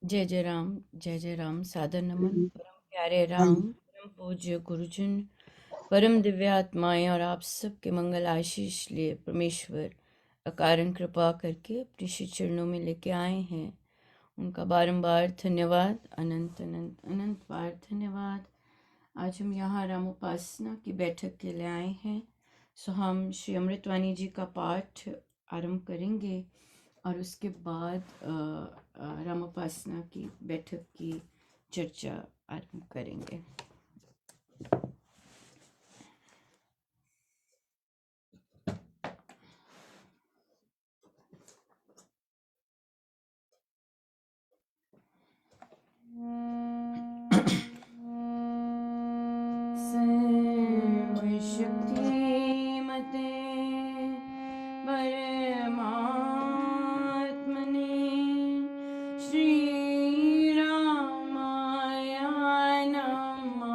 जय जय राम, सादर नमन हम्म, परम प्यारे हाँ राम, जी। परम पूज्य गुरुजन, परम दिव्य आत्माएं और आप सबके मंगल आशीष लिए परमेश्वर अकारण कृपा करके अपने श्री चरणों में लेके आए हैं। उनका बारंबार धन्यवाद, अनंत अनंत अनंत बार धन्यवाद। आज हम यहाँ राम उपासना की बैठक के लिए आए हैं। सो हम श्री अमृतवाणी जी का पाठ आरंभ करेंगे और उसके बाद राम उपासना की बैठक की चर्चा आरंभ करेंगे। सर्वशक्तिमते परमात्मने श्रीरामाय नमः।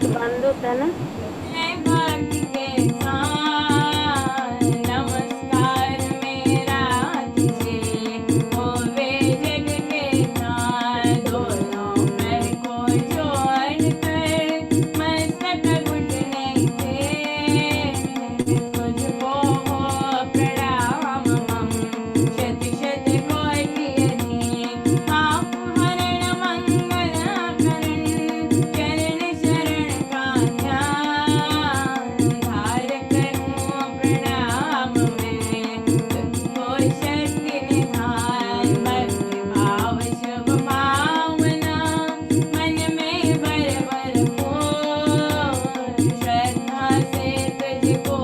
बंद होता है ना। नमस्कार मेरा तुझे, होवे जग के नाथ, दोनों पैर को जोड़कर मस्तक घुटने से, तुझको हो प्रणाम मम, शत शत कोटि अनेक, आप हरण मंगल करण, चरण शरण का ध्यान, धार करूं प्रणाम मैं, तुझको शक्ति निधान, भक्ति भाव शुभ भावना, मन में भर भरपूर, श्रद्धा से तुझको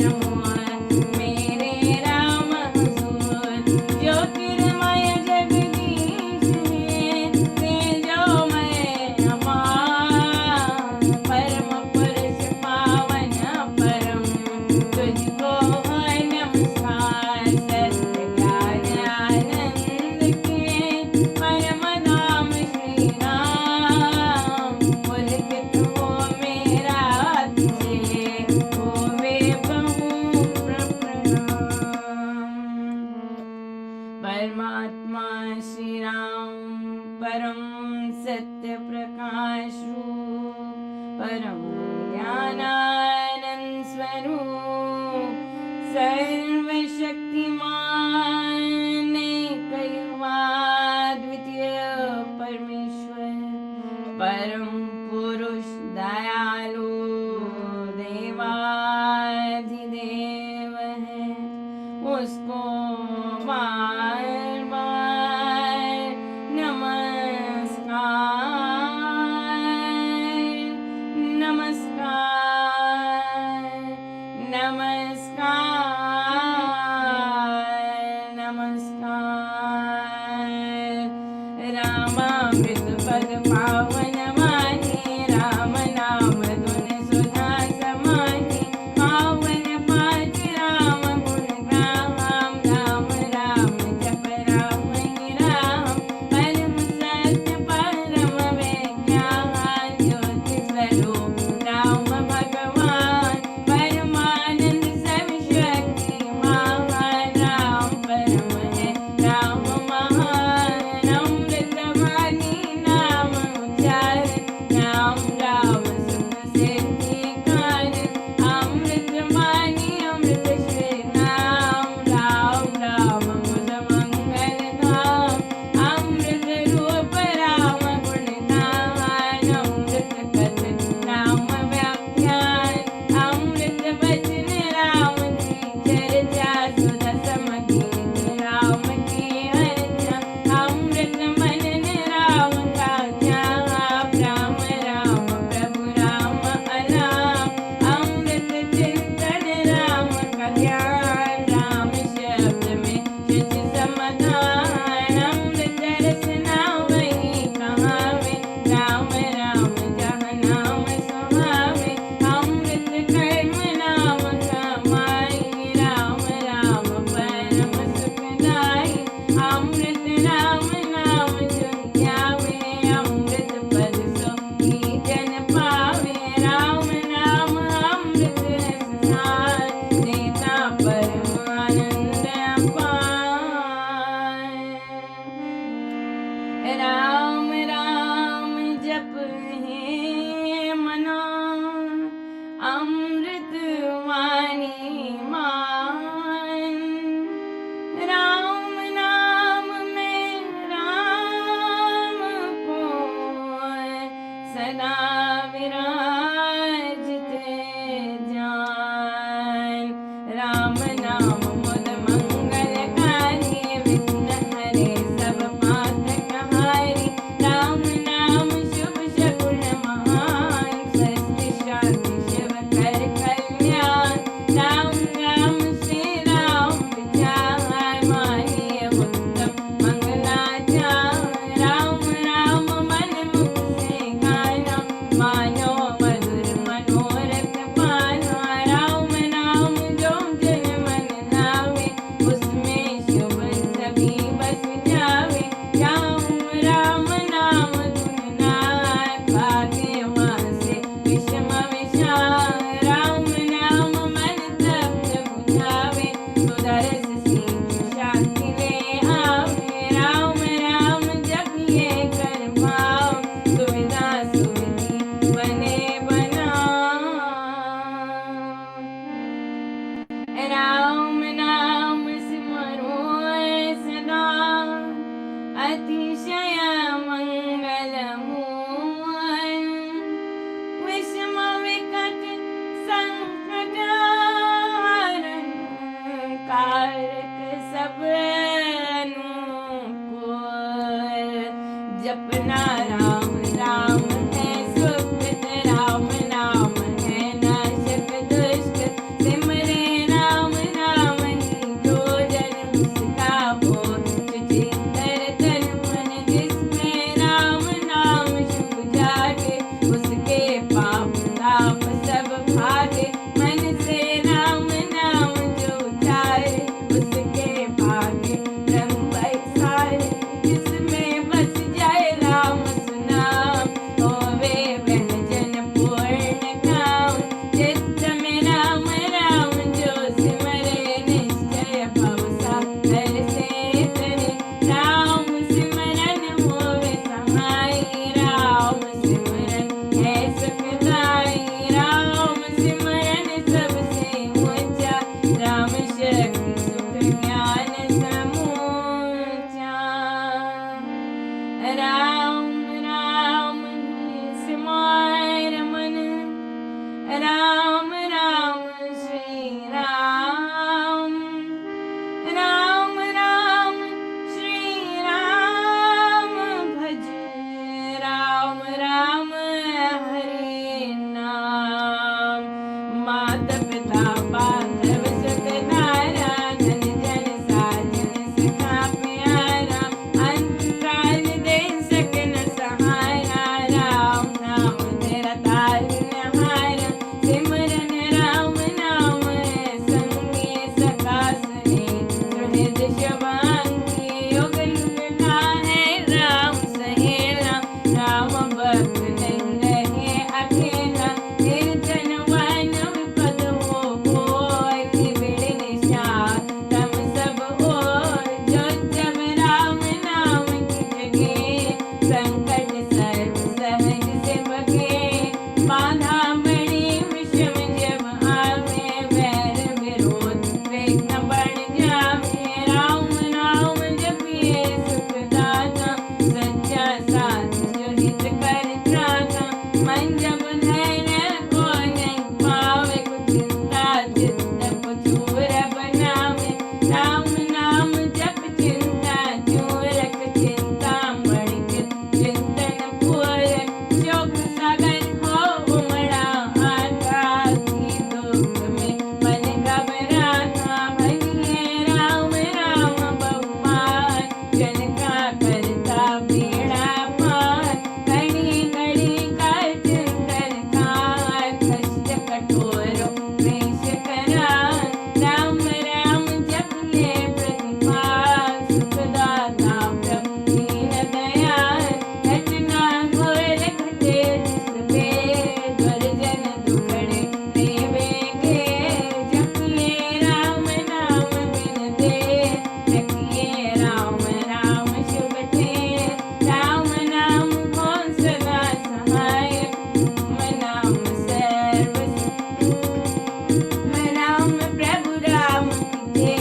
नमो, मेरे राम हुजूर, ज्योतिर्मय जगदीश है, तेजोमय अपार, परम पुरुष पावन परम, तुझको है नमस्कार, सत्य ज्ञान आनंद के परम धाम श्री राम, पुलकित हो मेरा तुझे, होवे बहु प्रणाम। परमात्मा श्री राम परम सत्य प्रकाश रूप, परम ज्ञानानंद स्वरूप, सर्वशक्तिमान द्वितीय परमेश्वर, परम पुरुष दयालु देवाधिदेव है, उसको बार बार नमस्कार, नमस्कार, नमस्कार, नमस्कार। रामामृत पद पावन माने, राम नाम धुन सुधा समाने, पावन पाठ राम गुण गाम, राम राम जप राम ही राम, परम सत्य परम विज्ञान, ज्योति स्वरूप राम भगवान, परमानंद सब शक्तिमान, राम परम है राम महान, अमृत वाणी नाम उच्चार, राम राम सुख सिद्धि कारण, अमृत वाणी अमृत श्री नाम, राम राम मुद मंगल धाम, अमृत रूप राम गुण गान, अमृत कथन राम व्याख्यान, अमृत वचन राम की चर्चा, सुधा समगीत राम की अर्चा, अमृत मनन राम का ध्यान, राम राम प्रभु राम अनाम, अमृत चिंतन राम का ध्यान, राम शब्द में शुच समाधान, अमृत रसना वही कहावे, राम राम जहाँ नाम सुहावे, अमृत कर्म नाम कमाई, राम राम परम सुखदाई, अमृत राम नाम जो ध्यावे, अमृत पद सो ही जन पावे, राम नाम अमृत रस सार, देता परम आनंद अपार। राम राम जप है मना, अमृत वाणी मान, राम नाम में राम को सदा विराजते जान, राम नाम मुद मंगलकारी, विघ्न हरे सब पातक हारी, राम नाम शुभ शकुन महान, स्वस्थ शांति शिव कर कल्याण, राम राम श्री राम विचार, मानिए उत्तम मंगलाचार, राम राम मन मुख से गाना, मानो मंगल मोहन विषम विकट संकट हरण कारक सब अनुकूल जपना राम राम है सुखद राम नाम है नाशक दुष्ट सिमरे राम नाम जो जन्म उसका हो सुचिंतर तन मन जिसमें राम नाम शुभ जागे उसके पाप ताप सब भागे मन से राम नाम जो उचारे उसके भागे ब्रह्म सारे जिसमें बस जाए राम सुनाम होवे वह जन पूर्ण काम चित्त में राम राम जो सिमरे निश्चय भव सागर से तरे राम सिमरन होवे समाई राम सिमरन है सुखदाई राम सिमरन सबसे ऊंचा राम शक्ति सुख ज्ञान समूचा राम राम सिमर मन राम राम श्री राम राम राम श्री राम भज राम राम हरे नाम मात पिता बांधव सुख नारा धन जन साजन सखा प्यारा अंत काल दे सकन सहारा राम नाम तेरा तारुण्य हारा सिमरन राम नाम संगी सखा सुने सुहृद शुभांगी योग युग का है राम सहेला राम भक्त नहीं रहे अकेला निर्जन वन विपद हो कोई निबिड़ निशान तम सब ओर जो जब राम नाम की जगे संकट सर्व सहज से बगे बाधा बड़ी विषम जब आवे वैर विरोध विघ्न बढ़ जावे राम नाम जपिए सुखदाता सच्चा साथ जो हित कर त्राता मन जब धैर्य को नहीं पावे कुछ चिंता चित्त को चूर बनावे राम नाम जप चिंता चूरक चिंता बड़ी चिंतन पूरक शोक सागर हो उमड़ा आता की दुख में मन घबराता भजिए राम राम बहुमान जन का करता बेड़ा पार घड़ी घड़ी का चिंतन खार कष्ट कठोरो क्लेश करा राम राम जपिए प्रतिपाल सुखदाता प्रभु दीन दयाल घटना घोर घटे जिसपे दुर्जन दुखड़े देवे के जपिए राम नाम बिन दे रखिए राम राम शुभ थे राम नाम हो सदा सहाय नाम सर्व राम प्रभु राम की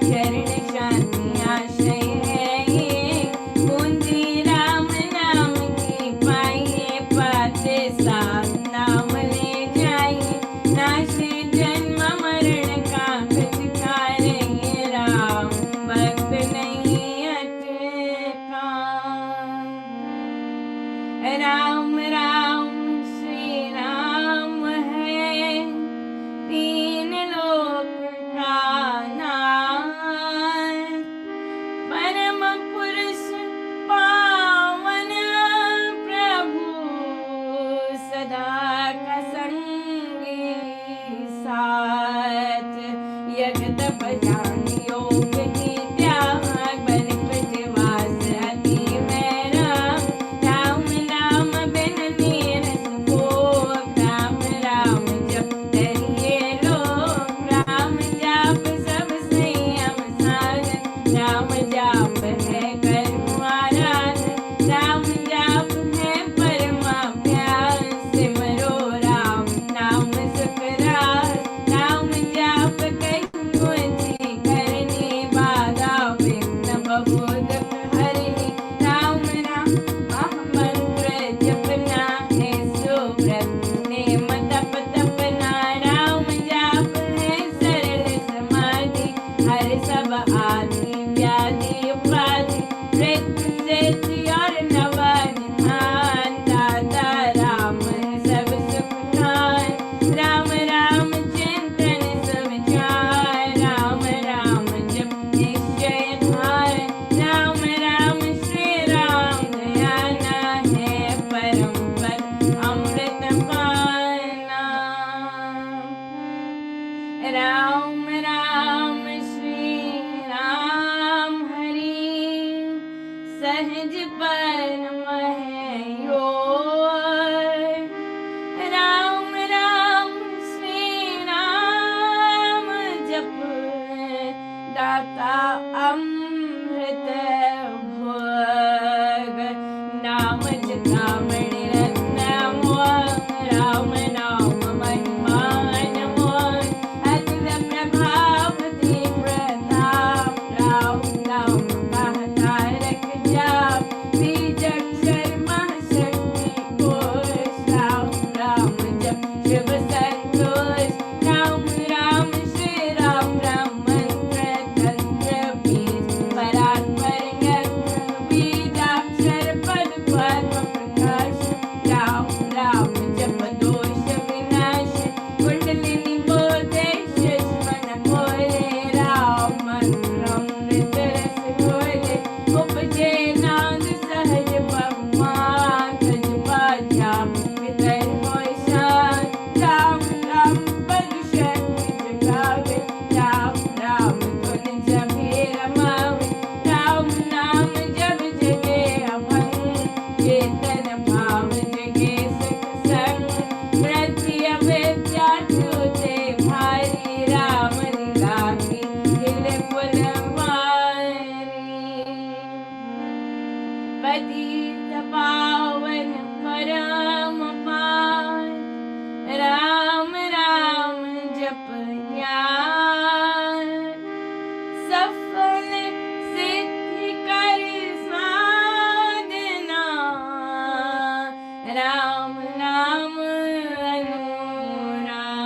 चरण शांति आश्रय है ये कुंजी राम नाम की पाइए पाते साथ नाम ले जाइए नाशे जन्म मरण का कचकारे ये राम भक्त नहीं अटका राम राम श्री राम है तीन लोक का नाथ परम पुरुष पावन प्रभु सदा का संगी साथ यज्ञ तप ज्ञान योग की त्याग बल प्रजवास अति में राम नाम परम है योर। राम राम श्री राम जप दाता अमृत भोग। नाम चिंतामणि रत्न मोह राम नाम महिमान मोह। अतुल प्रभाव तीव्र ताप राम नाम कहता रख जाप। बीजक्षर महशक्ति कोश राम राम जप शिव संतोष। राम राम श्री राम राम मंत्र तंत्र बीज परात्पर यंत्र। बीजाक्षर पद पद्म प्रकाश राम राम जप दोष विनाश। कुंडलिनी बोधे शिष्मन खोले राम मंत्र अमृत रस घोले। उपजे नाद सहज बहुमान सज बाजा पितर होय शान। राम राम पद शक्ति जगावे राम राम धुन जभी रमावे। राम नाम जब जगे अभंग चेतन भाव जगे सुख संग। वृद्धि अविद्या छूटे भारी राम लीला की दिल फुलवारी। पतित पावन परम पावन राम राम जप ज्ञान। सफल सिद्धि कर साधना राम नाम अनुराग।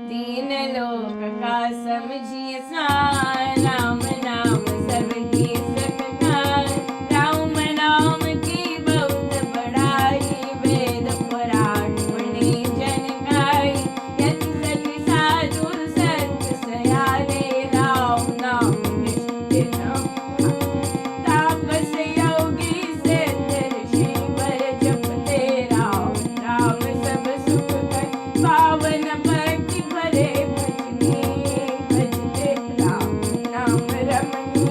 दीन लोक का समझिए सार राम नाम सबकी सुखकार। राम नाम की बहुत बड़ाई वेद पुराण पुण्य जन गाई। यति सति साधु संत सयाने राम नाम निष्ठिन तापस योगी सिद्ध ऋषि वर जपते राम राम सब सुख कर। पावन भक्ति भरे भजनी भजते राम नाम रमणी।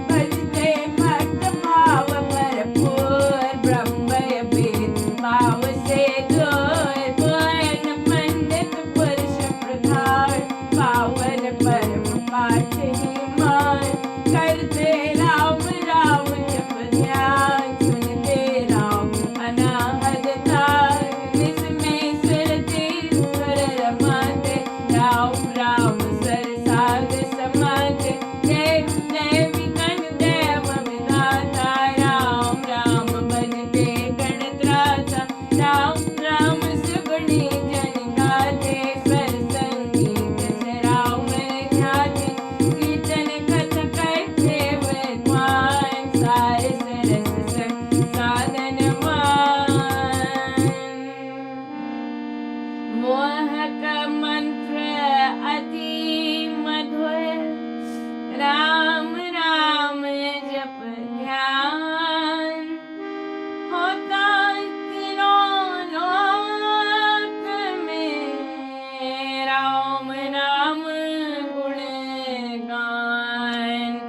भजते भक्त भाव भरपूर ब्रह्म वेद भाव से दूर। पूर्ण पंडित पुरुष प्रधान पावन परम पाठ ही मान। करते राम राम जप ध्यान सुनते राम अनाहद तार। निसमें सुरते सुर रमाते राम राम सर साध समाते। देव देवी गण देव विधाता राम राम बनते गणत्राता। राम राम सुगुणी जन गाते स्वर संगीत से राम ध्याते। कीर्तन कथा करते विद्वान सार सरस साधन मान। मोहक मंत्र अति मधुर राम राम जप ध्यान। होता तीनों लोक में राम नाम गुण गान।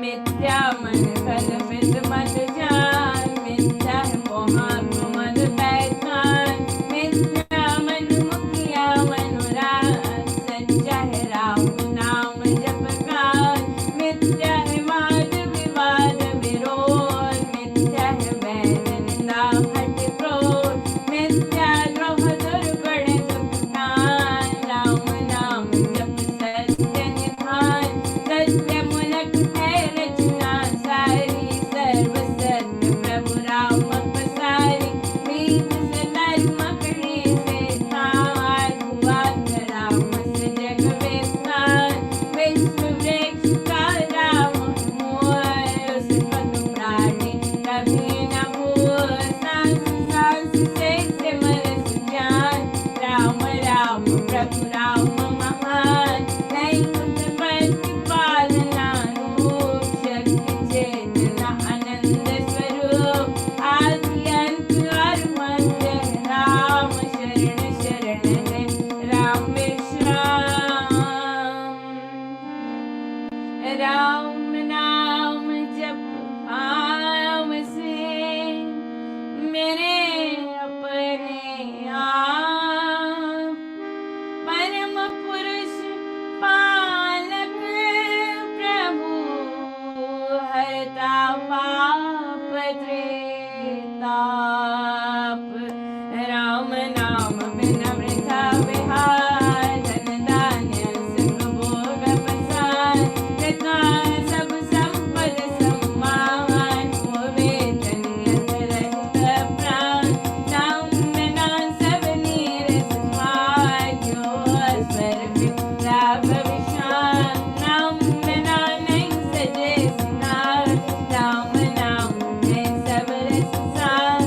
मिथ्या मन कल्पित मत जान। मिथ्या मोहान मद बैठान। मिथ्या मन मुखिया मनोराग। सच्चा है राम नाम जप गान। मिथ्या है वाद विवाद विरोध। मिथ्या है वैर निंदा हट क्रोध। मिथ्या द्रोह दुर्गुण दुष्टान। राम नाम जप सत्य निधान। सत्य मुलक है रचना सारी। सर्व सत्य प्रभु राम पसारी। मीत से धर्म कड़ी से धार। हुआ राम से जग विस्तार। विश्व वृक्ष का राम मोर। उस पद प्राणी कभी न भूल। सांस सांस से सिमरत ज्ञान। राम राम प्रभु राम महान। नहीं कुछ प्रतिपालना रूप। शक्ति चेतना आनंद स्वरूप। आदि अंत और मध्य राम शरण शरण है राम विश्राम। राम नाम जप त्रिताप राम नाम बिन वृथा विहार धन धान्य सुख भोग प्रसाद तथा सब संपद सम्मान होवे तनियत रहित प्राण नाम बिना सब नीर समाय जो स्वर लाभ विशाल नाम बिना नहीं सजे सिंगार राम नाम है सब रस सार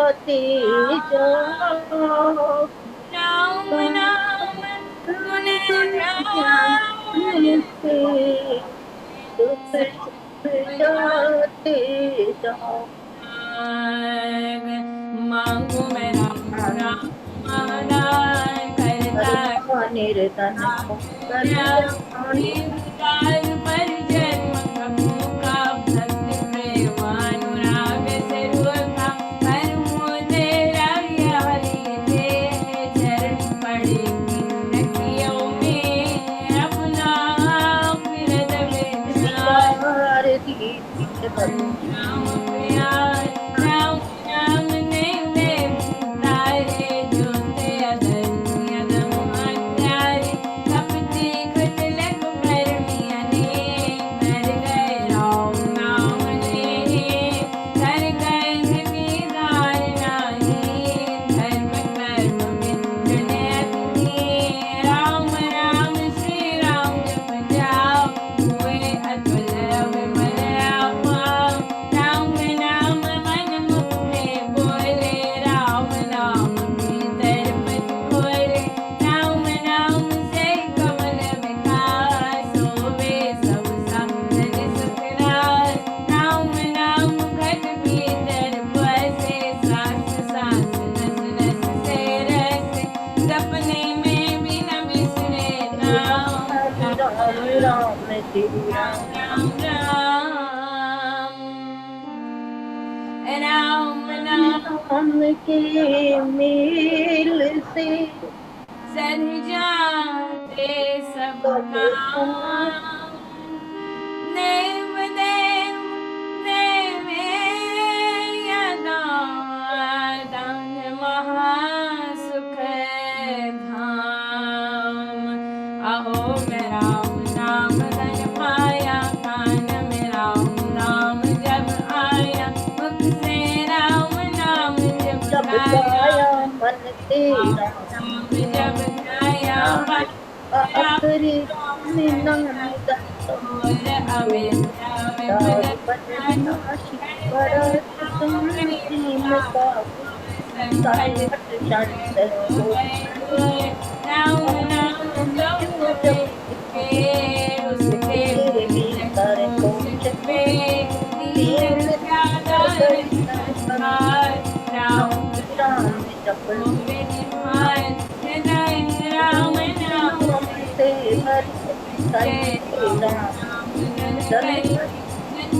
गाते जाओ, राम नाम गुण ध्यान से दुख सुख जाते जाओ। मांगू मैं राम राम महाराज करता निर्धन को कल्याण पर जन्म प्रभु का भक्त प्रेमानुराग से रुका पर मुझे हरि दे चरण पड़े नकियों में अपना फिरत विचार विचार दीजिए बंधु। राम प्यार राम नाम ने तारे जोते अदन्य दम हत्यारे कपटी कुचलक करमिया ने कर गए राम नाम ने कर गए दीदार नाही धर्म कर्म में जुने राम राम श्री राम जप जाओ हुए अतुल विमल आपा राम नाम मन मुख में बोले राम नाम भीतर मत खोले राम नाम से कमल विकास होवे सब साधन सुख रास राम नाम घट भीतर बसे सांस सांस नस नस से रस सपने में भी न बिसरे नाम राम राम श्री राम राम राम नाम राम के मेल से सध जाते सब सब काम काम देव देव देवे दान महासुख धाम अहो मैं राम नाम धन पाया कान में राम नाम जब आया मुख से राम नाम जब जब गाया गाया मन तेरा नाम जब गाया आखिरी नाम दत्त बोल अविद्या दास विफल बदनाशी परत संसीम का संकट शांत हो राम नाम जो जप जब के उसके भीतर पहुँच पे दीन ज्यादा संसार राम राम जप मेरी मान हृदय राम नाम नाम से हर राम जन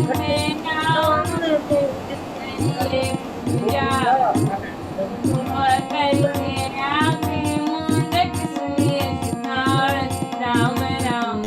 में नाम राम राम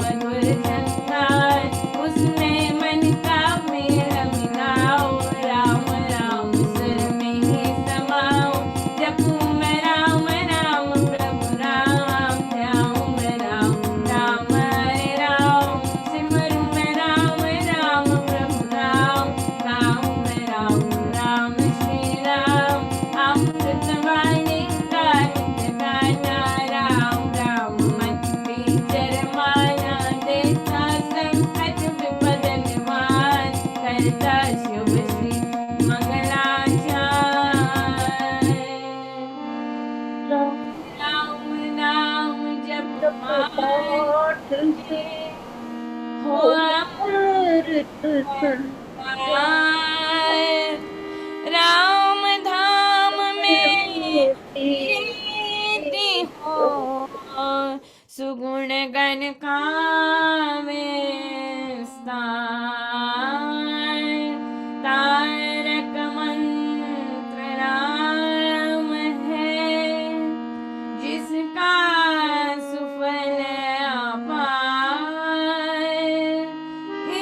मधुर संसार उसमें मन का मेरा मिलाओ राम राम सुर में ही समाओ जपू मैं राम राम प्रभु राम ध्याऊं मैं राम राम हरे राम सिमरू मैं राम राम प्रभु राम गाऊं मैं राम राम श्री राम अमृत वाणी का नित्य गाना राम राम मन विचर माना देता संकट विपद निवार करता शुभ श्री मंगलाचार राम नाम जप पाठ से हो अमृत राम धाम में संस्कृति प्रीति हो सुगुण गण कावे स्थान तारक मंत्र राम है जिसका सुफल अपार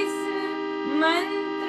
इस मंत्र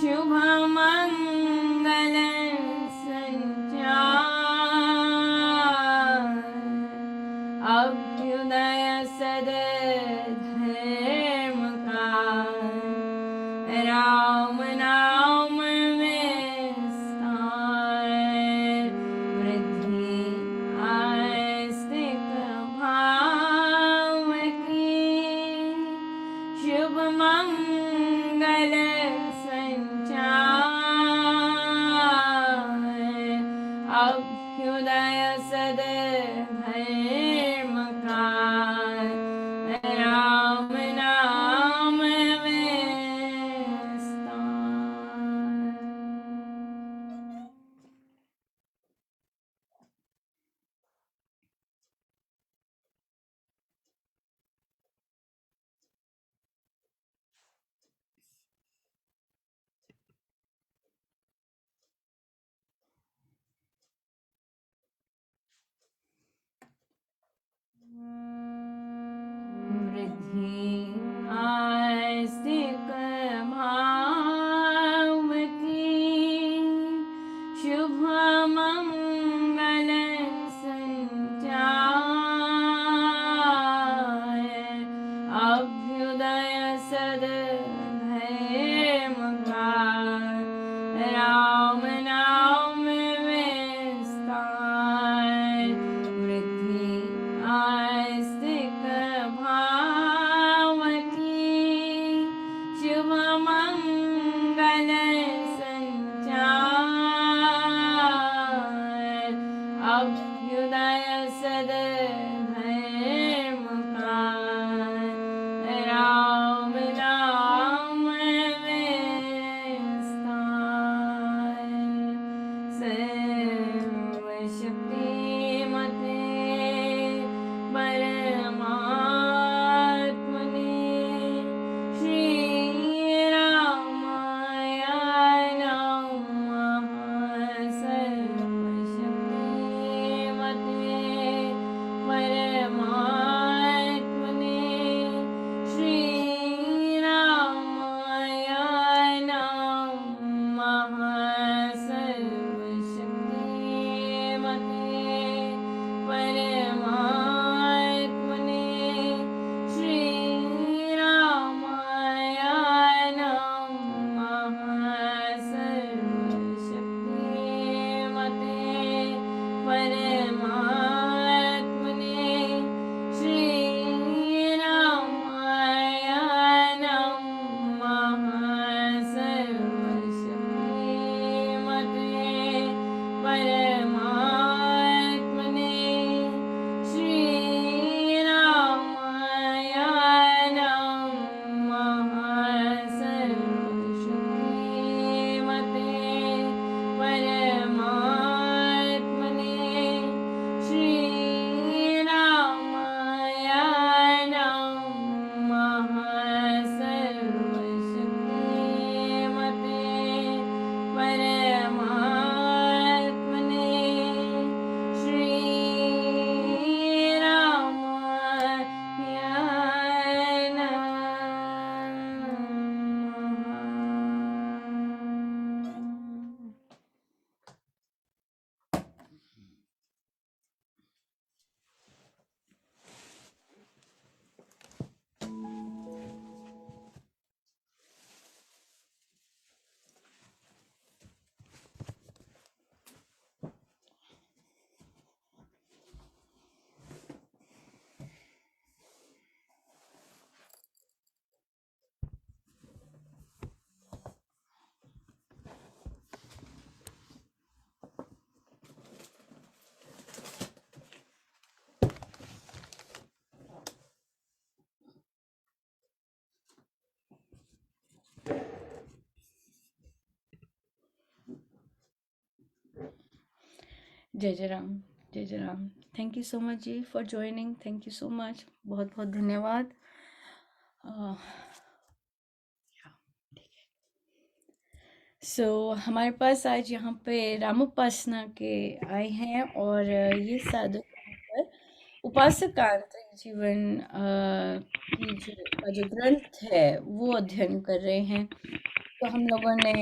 शुभ मंगल संचार अभ्युदय सदधर्म का राम नाम विस्तार वृद्धि आस्तिक भाव की शुभ मंगल संचार अभ्युदय सदधर्म का राम नाम विस्तार। वृद्धि आस्तिक भाव की शुभ मंगल संचार अभ्युदय सदधर्म का राम नाम विस्तार वृद्धि आस्तिक भाव की शुभ मंगल संचार अभ्युदय सदधर्म का राम नाम विस्तार सर्वशक्तिमते परमात्मने श्रीरामाय नमः सर्वशक्तिमते परमात्मने श्रीरामाय नमः सर्वशक्तिमते परमात्मने श्रीरामाय नमः सर्वशक्तिमते परमात्मने श्रीरामाय नमः सर्वशक्तिमते परमात्मने श्रीरामाय नमः सर्वशक्तिमते परमात्मने श्रीरामाय नमः सर्वशक्तिमते परमात्मने श्रीरामाय नमः। जय जय राम, जय जय Ram. Thank you so much जी for joining, thank you so much, बहुत बहुत धन्यवाद। हमारे पास आज यहाँ पे रामोपासना के आए हैं और ये साधु यहाँ पर उपासक आंतरिक जीवन का जो ग्रंथ है वो अध्ययन कर रहे हैं। तो हम लोगों ने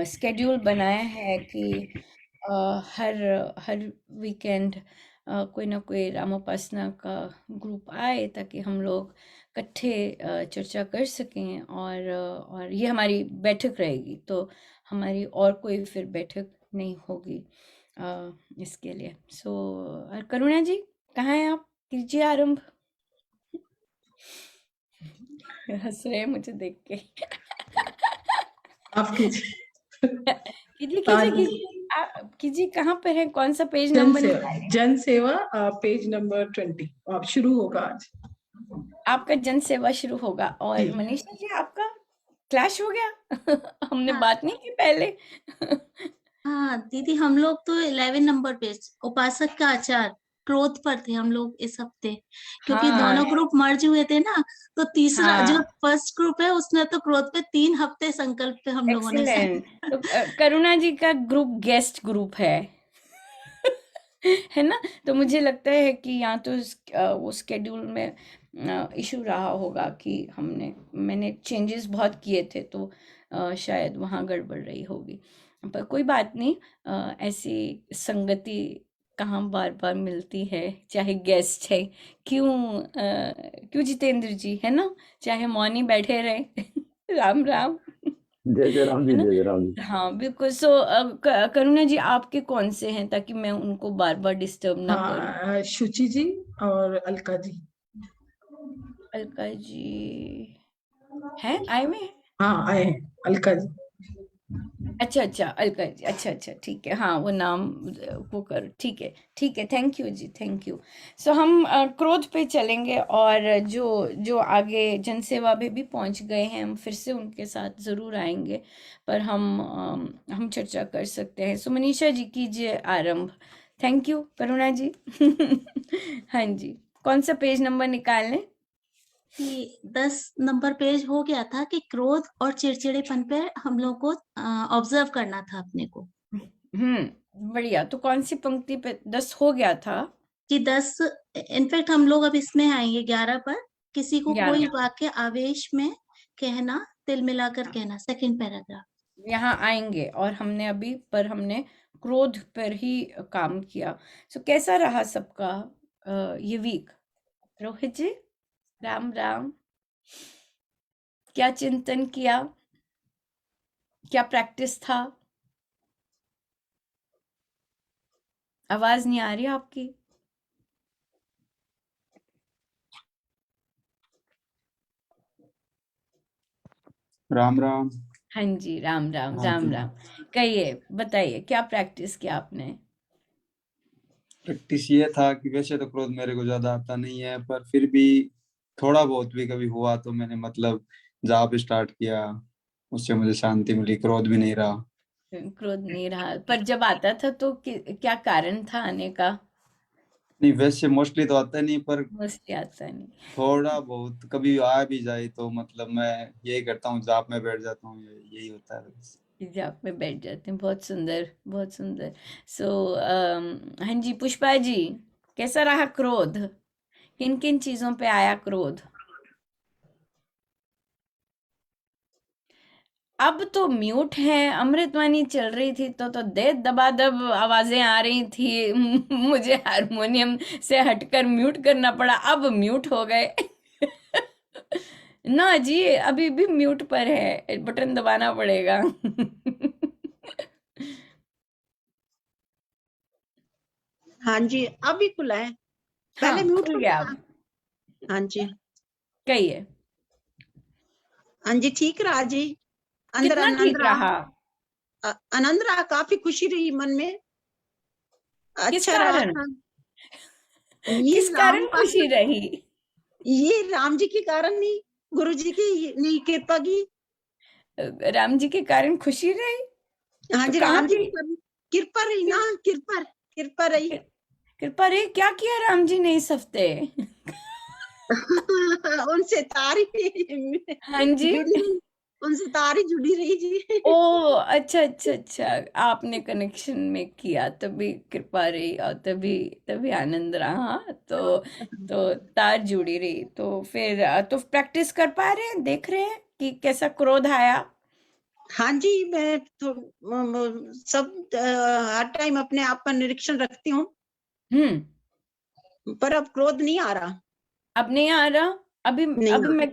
स्केड्यूल बनाया है कि हर हर वीकेंड कोई ना कोई रामोपासना का ग्रुप आए ताकि हम लोग इकट्ठे चर्चा कर सकें, और ये हमारी बैठक रहेगी, तो हमारी और कोई फिर बैठक नहीं होगी इसके लिए। सो करुणा जी, कहाँ हैं आप? कीजिए आरंभ। हंस रहे हैं मुझे देख के। आप कीजिए। कीजिए कीजिए हाँ, कीजिए, कीजिए। कहाँ पर है? कौन सा पेज जन नंबर सेवा, निकाले? जन सेवा पेज नंबर 20 अब शुरू होगा आज। आपका जन सेवा शुरू होगा, जी। और मनीषा जी आपका क्लैश हो गया। हमने हाँ बात नहीं की पहले। हाँ दीदी, हम लोग तो 11 नंबर पेज उपासक का आचार क्रोध पर थे हम लोग इस हफ्ते, क्योंकि हाँ दोनों ग्रुप मर्ज हुए थे ना। तो तीसरा जो हाँ, फर्स्ट ग्रुप है उसने तो क्रोध पे 3 हफ्ते संकल्प पे हम लोगों ने एक्सीलेंट। तो करुणा जी का ग्रुप गेस्ट ग्रुप है। है ना? तो मुझे लगता है कि यहाँ तो वो स्केड्यूल में इशू रहा होगा कि मैंने चेंजेस बहुत किए थे, तो शायद वहाँ गड़बड़ रही होगी। पर कोई बात नहीं, ऐसी संगति कहाँ बार बार मिलती है, चाहे गेस्ट है। क्यों जितेंद्र जी, है ना? चाहे मौनी बैठे रहे। राम राम। जय जय राम है जी, ना? जय जय राम जी। हाँ बिल्कुल। सो करुणा जी, आपके कौन से हैं, ताकि मैं उनको बार बार डिस्टर्ब ना करूं? हाँ, शुचि जी और अलका जी। अलका जी हैं, आए हुए हैं? हाँ, आए हैं अलका जी। अच्छा अच्छा, अलका जी, अच्छा अच्छा, ठीक है। हाँ, वो नाम वो कर, ठीक है ठीक है। थैंक यू जी, थैंक यू। सो हम क्रोध पे चलेंगे, और जो जो आगे जनसेवा में भी पहुंच गए हैं, हम फिर से उनके साथ ज़रूर आएंगे, पर हम चर्चा कर सकते हैं। सो मनीषा जी, कीजिए आरंभ। थैंक यू करुणा जी। हाँ जी, कौन सा पेज नंबर निकाल लें? कि 10 नंबर पेज हो गया था कि क्रोध और चिड़चिड़ेपन पे हम लोग को ऑब्जर्व करना था अपने को। बढ़िया। तो कौन सी पंक्ति पे 10 हो गया था? कि 10 इनफैक्ट हम लोग अब इसमें आएंगे 11 पर। किसी को कोई 11 वाक्य आवेश में कहना, तिल मिलाकर कहना, सेकंड पैराग्राफ। यहाँ आएंगे, और हमने क्रोध पर ही काम किया। सो कैसा रहा सबका ये वीक? रोहित जी, राम राम। क्या चिंतन किया? क्या प्रैक्टिस था? आवाज नहीं आ रही आपकी। राम राम। हाँ जी, राम राम हाँ राम जी, राम। कहिए, बताइए क्या प्रैक्टिस किया आपने? प्रैक्टिस ये था कि वैसे तो क्रोध मेरे को ज्यादा आता नहीं है, पर फिर भी थोड़ा बहुत भी कभी हुआ तो मैंने मतलब जाप स्टार्ट किया, उससे मुझे शांति मिली, क्रोध भी नहीं रहा। क्रोध नहीं रहा, पर जब आता था तो क्या कारण था आने का? नहीं, वैसे मोस्टली तो आता नहीं, पर मोस्टली आता नहीं। थोड़ा बहुत कभी आ भी जाए तो मतलब मैं यही करता हूँ, जाप में बैठ जाता हूँ, यही होता है बस। जाप में बैठ जाते हैं। बहुत सुंदर, बहुत सुंदर। सो हाँ जी, पुष्पा जी, कैसा रहा क्रोध? किन किन चीजों पे आया क्रोध? अब तो म्यूट है। अमृतवाणी चल रही थी तो दे दबादब आवाजें आ रही थी। मुझे हारमोनियम से हटकर म्यूट करना पड़ा, अब म्यूट हो गए। ना जी, अभी भी म्यूट पर है, बटन दबाना पड़ेगा। हाँ जी, अभी खुला है, हाँ, पहले म्यूट खुल हो गया गया अब। था। हाँ जी। कहिए। हाँ जी, ठीक रहा जी। अंदर कितना आनंद ठीक रहा। रहा? आनंद रहा, काफी खुशी रही मन में। किस अच्छा रहा कारण? था। ये किस राम कारण का, खुशी रही? ये राम जी के कारण नहीं, गुरु जी की नहीं कृपा की। राम जी के कारण खुशी रही? हाँ तो जी, कहाँ राम जी की? की कृपा रही ना, कृपा कृपा रही। कृपा रही? क्या किया राम जी ने इस हफ्ते? उनसे तारी हाँ जी। जुड़ी रही, उनसे तारी जुड़ी रही जी। ओ, अच्छा अच्छा अच्छा, आपने कनेक्शन में किया तभी कृपा रही, और तभी तभी आनंद रहा। तो तार जुड़ी रही, तो फिर तो प्रैक्टिस कर पा रहे हैं, देख रहे हैं। कि कैसा क्रोध आया? हाँ जी, मैं तो सब हर टाइम अपने आप का निरीक्षण रखती हूँ, हम्म। पर अब क्रोध नहीं आ रहा। अब नहीं आ रहा? अभी नहीं अभी आ मैं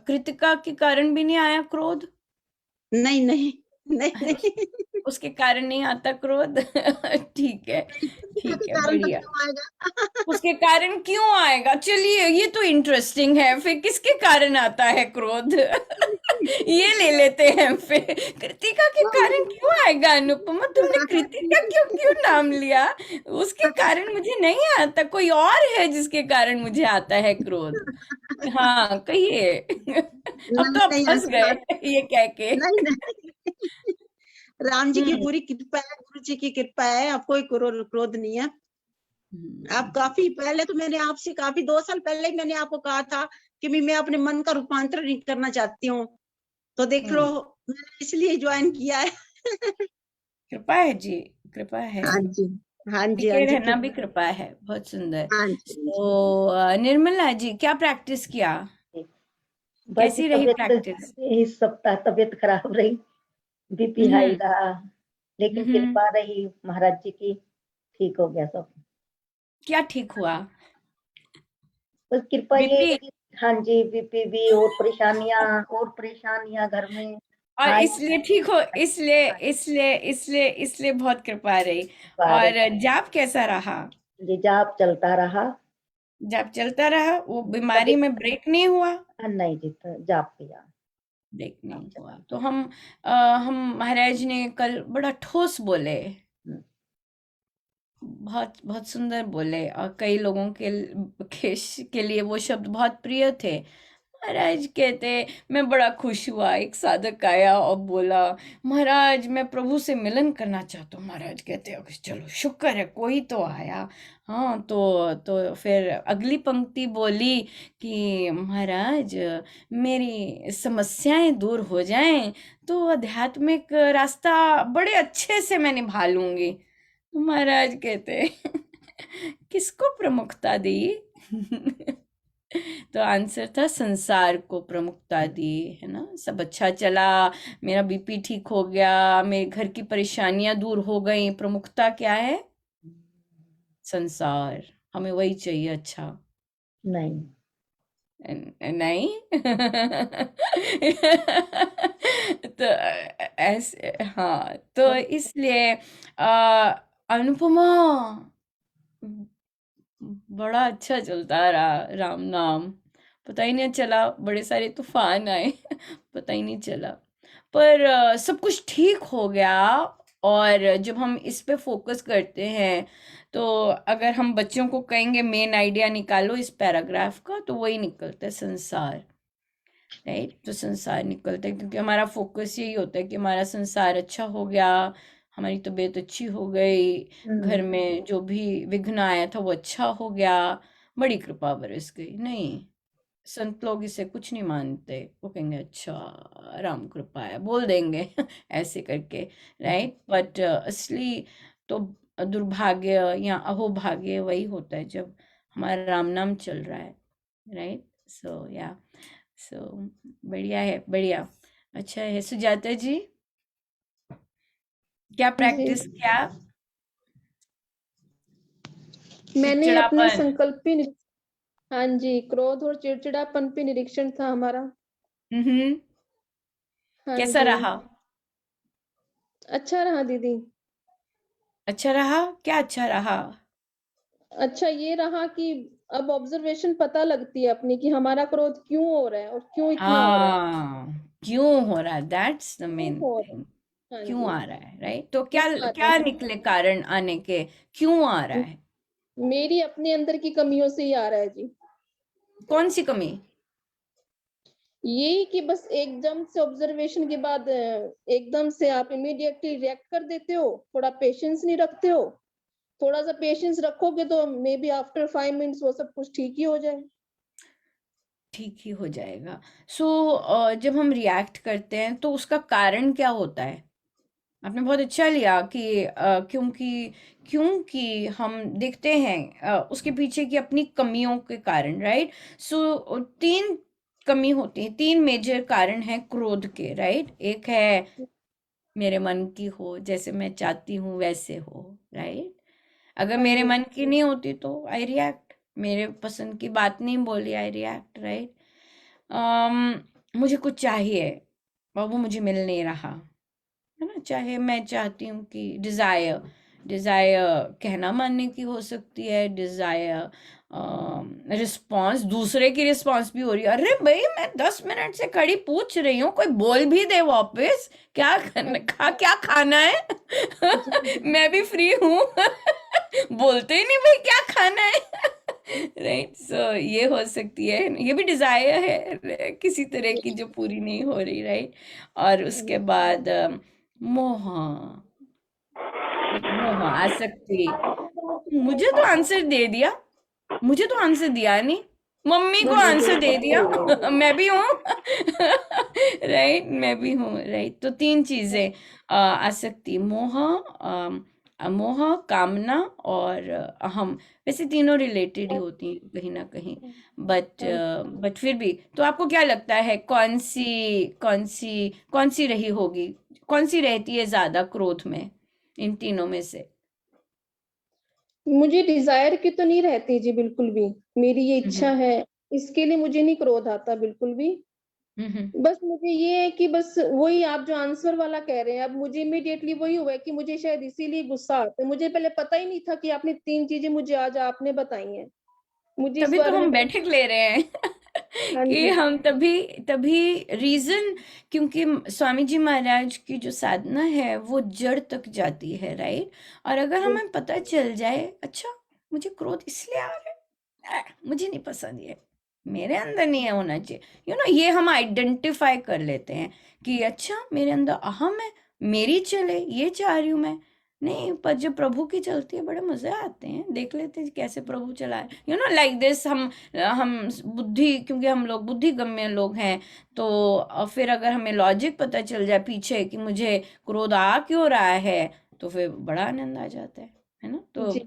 कृतिका के कारण भी नहीं आया क्रोध? नहीं नहीं नहीं नहीं उसके कारण नहीं आता क्रोध? ठीक है, कृतिका ठीक के है, कारण तो बढ़िया। क्यों आएगा? उसके कारण क्यों आएगा? चलिए, ये तो इंटरेस्टिंग है। फिर किसके कारण आता है क्रोध? ये ले लेते हैं फिर। कृतिका के कारण क्यों आएगा? अनुपमा, तुमने कृतिका क्यों क्यों नाम लिया? उसके कारण मुझे नहीं आता, कोई और है जिसके कारण मुझे आता है क्रोध। हाँ, कहिए। अब तो नहीं आप नहीं फंस ऐसी गए बात ये कह के। नहीं नहीं राम जी की हम्म। पूरी कृपा है, गुरु जी की कृपा है, अब कोई क्रोध नहीं है। आप काफी पहले तो मैंने आपसे काफी 2 साल पहले ही मैंने आपको कहा था कि मैं अपने मन का रूपांतरण नहीं करना चाहती हूँ, तो देख लो मैंने इसलिए ज्वाइन किया है। कृपा है जी, कृपा है। हाँ जी हाँ जी हाँ टिके जी रहना भी कृपा है। बहुत सुंदर। हाँ जी तो निर्मला जी, क्या प्रैक्टिस किया? बस कैसी रही प्रैक्टिस? इस सप्ताह तबीयत खराब रही, बीपी हाई हम्म। रहा, लेकिन हम्म। कृपा रही महाराज जी की, ठीक हो गया सब। क्या ठीक हुआ? बस कृपा ये बीपी? है कि हाँ जी, बीपी भी और परेशानियां घर में। और हाँ, इसलिए ठीक हो, इसलिए बहुत कृपा रही। कृपा और रही। जाप कैसा रहा? ये जाप चलता रहा। जाप चलता रहा, वो बीमारी कभी में ब्रेक नहीं हुआ? नहीं जी, तो जाप किया। ब्रेक नहीं हुआ तो हम महाराज ने कल बड़ा ठोस बोले, हम्म, बहुत बहुत सुंदर बोले, और कई लोगों के लिए वो शब्द बहुत प्रिय थे। महाराज कहते, मैं बड़ा खुश हुआ, एक साधक आया और बोला, महाराज मैं प्रभु से मिलन करना चाहता हूँ। महाराज कहते, "अरे चलो, शुक्र है कोई तो आया।" हाँ, तो फिर अगली पंक्ति बोली कि महाराज मेरी समस्याएं दूर हो जाएं तो आध्यात्मिक रास्ता बड़े अच्छे से मैं निभा लूंगी। तो महाराज कहते, किसको प्रमुखता दी? तो आंसर था, संसार को प्रमुखता दी, है ना। सब अच्छा चला, मेरा बीपी ठीक हो गया, मेरे घर की परेशानियां दूर हो गई। प्रमुखता क्या है? संसार। हमें वही चाहिए अच्छा। नहीं नहीं। तो ऐसे, हाँ, तो इसलिए अनुपमा, बड़ा अच्छा चलता रहा राम नाम, पता ही नहीं चला, बड़े सारे तूफान आए। पता ही नहीं चला, पर सब कुछ ठीक हो गया। और जब हम इस पे फोकस करते हैं, तो अगर हम बच्चों को कहेंगे मेन आइडिया निकालो इस पैराग्राफ का, तो वही निकलता है, संसार। राइट, तो संसार निकलता है, क्योंकि हमारा फोकस यही होता है कि हमारा संसार अच्छा हो गया, हमारी तबीयत अच्छी हो गई, घर में जो भी विघ्न आया था वो अच्छा हो गया, बड़ी कृपा बरस गई। नहीं, संत लोग इसे कुछ नहीं मानते, वो कहेंगे अच्छा राम कृपा है, बोल देंगे ऐसे करके। राइट, बट असली तो दुर्भाग्य या अहोभाग्य वही होता है जब हमारा राम नाम चल रहा है। राइट, सो या, सो बढ़िया है, बढ़िया। अच्छा है। सुजाता जी, क्या जी, प्रैक्टिस किया? मैंने अपने चिड़चिड़ापन? संकल्प पे हाँ जी, क्रोध और चिड़चिड़ापन पे निरीक्षण था हमारा। हम्म। हाँ कैसा जी, रहा? अच्छा रहा दीदी। अच्छा रहा? क्या अच्छा रहा? अच्छा ये रहा कि अब ऑब्जर्वेशन पता लगती है अपनी कि हमारा क्रोध क्यों हो रहा है और क्यों इतना हो रहा है। क्यों हो रहा है, दैट्स द क्यों मेन हो रहा थिंग। है, हाँ क्यों जी, आ रहा है? राइट, तो क्यों क्या आ रहा क्या निकले कारण आने के? क्यों आ रहा है। है? मेरी अपने अंदर की कमियों से ही आ रहा है जी। कौन सी कमी? यही कि बस एकदम से ऑब्जर्वेशन के बाद एकदम से आप इमीडिएटली रिएक्ट कर देते हो, थोड़ा पेशेंस नहीं रखते हो। थोड़ा सा पेशेंस रखोगे तो मे बी आफ्टर 5 मिनट्स वो सब कुछ ठीक ही हो जाए। ठीक ही हो जाएगा। सो जब हम रिएक्ट करते हैं तो उसका कारण क्या होता है? आपने बहुत अच्छा लिया कि क्योंकि क्योंकि हम देखते हैं उसके पीछे की अपनी कमियों के कारण। राइट, सो तीन कमी होती है। 3 मेजर कारण हैं क्रोध के, राइट? एक है मेरे मन की हो, जैसे मैं चाहती हूँ वैसे हो, राइट? अगर हाँ मेरे जी मन की नहीं होती तो आई रिएक्ट, मेरे पसंद की बात नहीं बोली, आई रिएक्ट, राइट? मुझे कुछ चाहिए और वो मुझे मिल नहीं रहा, है ना? चाहे मैं चाहती हूँ कि डिजायर डिजायर कहना मानने की हो सकती है, डिजायर रिस्पॉन्स, दूसरे की रिस्पॉन्स भी हो रही है। अरे भाई मैं 10 मिनट से खड़ी पूछ रही हूँ, कोई बोल भी दे वापस, क्या क्या खाना है? जी मैं भी फ्री हूँ। बोलते ही नहीं भाई क्या खाना है। राइट, सो ये हो सकती है, ये भी डिजायर है किसी तरह की जो पूरी नहीं हो रही, राइट? और उसके बाद मोह, मोह आसक्ति। मुझे तो आंसर दे दिया, मुझे तो आंसर दिया नहीं, मम्मी को आंसर दे दिया। मैं भी हूँ। राइट, मैं भी हूँ, राइट? तो 3 चीजें, आसक्ति, मोह, मोह, कामना और अहम। वैसे तीनों रिलेटेड ही होती हैं कहीं ना कहीं, बट फिर भी तो आपको क्या लगता है कौन सी रही होगी, कौन सी रहती है ज्यादा क्रोध में इन तीनों में से? मुझे डिजायर की तो नहीं रहती जी, बिल्कुल भी। मेरी ये इच्छा हम्म, है, इसके लिए मुझे नहीं क्रोध आता बिल्कुल भी। हम्म, बस मुझे ये है कि बस वही आप जो आंसर वाला कह रहे हैं, अब मुझे इमीडिएटली वही हुआ है कि मुझे शायद इसीलिए गुस्सा आता है। मुझे पहले पता ही नहीं था कि आपने 3 चीजें मुझे आज आपने बताई हैं। मुझे इस तभी तो बारे में हम बैठक ले रहे हैं। हाँ कि जी हम तभी तभी रीजन, क्योंकि स्वामी जी महाराज की जो साधना है वो जड़ तक जाती है, राइट? और अगर हमें पता चल जाए, अच्छा मुझे क्रोध इसलिए आ रहा है, मुझे नहीं पसंद, ये मेरे अंदर नहीं है होना चाहिए, ये हम आइडेंटिफाई कर लेते हैं कि अच्छा मेरे अंदर अहम है, मेरी चले, ये चाह रही हूँ मैं। नहीं, पर जब प्रभु की चलती है बड़े मजे आते हैं, देख लेते हैं कैसे प्रभु चलाए, लाइक दिस। हम बुद्धि, क्योंकि हम लोग बुद्धिगम्य लोग हैं, तो फिर अगर हमें लॉजिक पता चल जाए पीछे कि मुझे क्रोध आ क्यों रहा है, तो फिर बड़ा आनंद आ जाता है ना? तो जी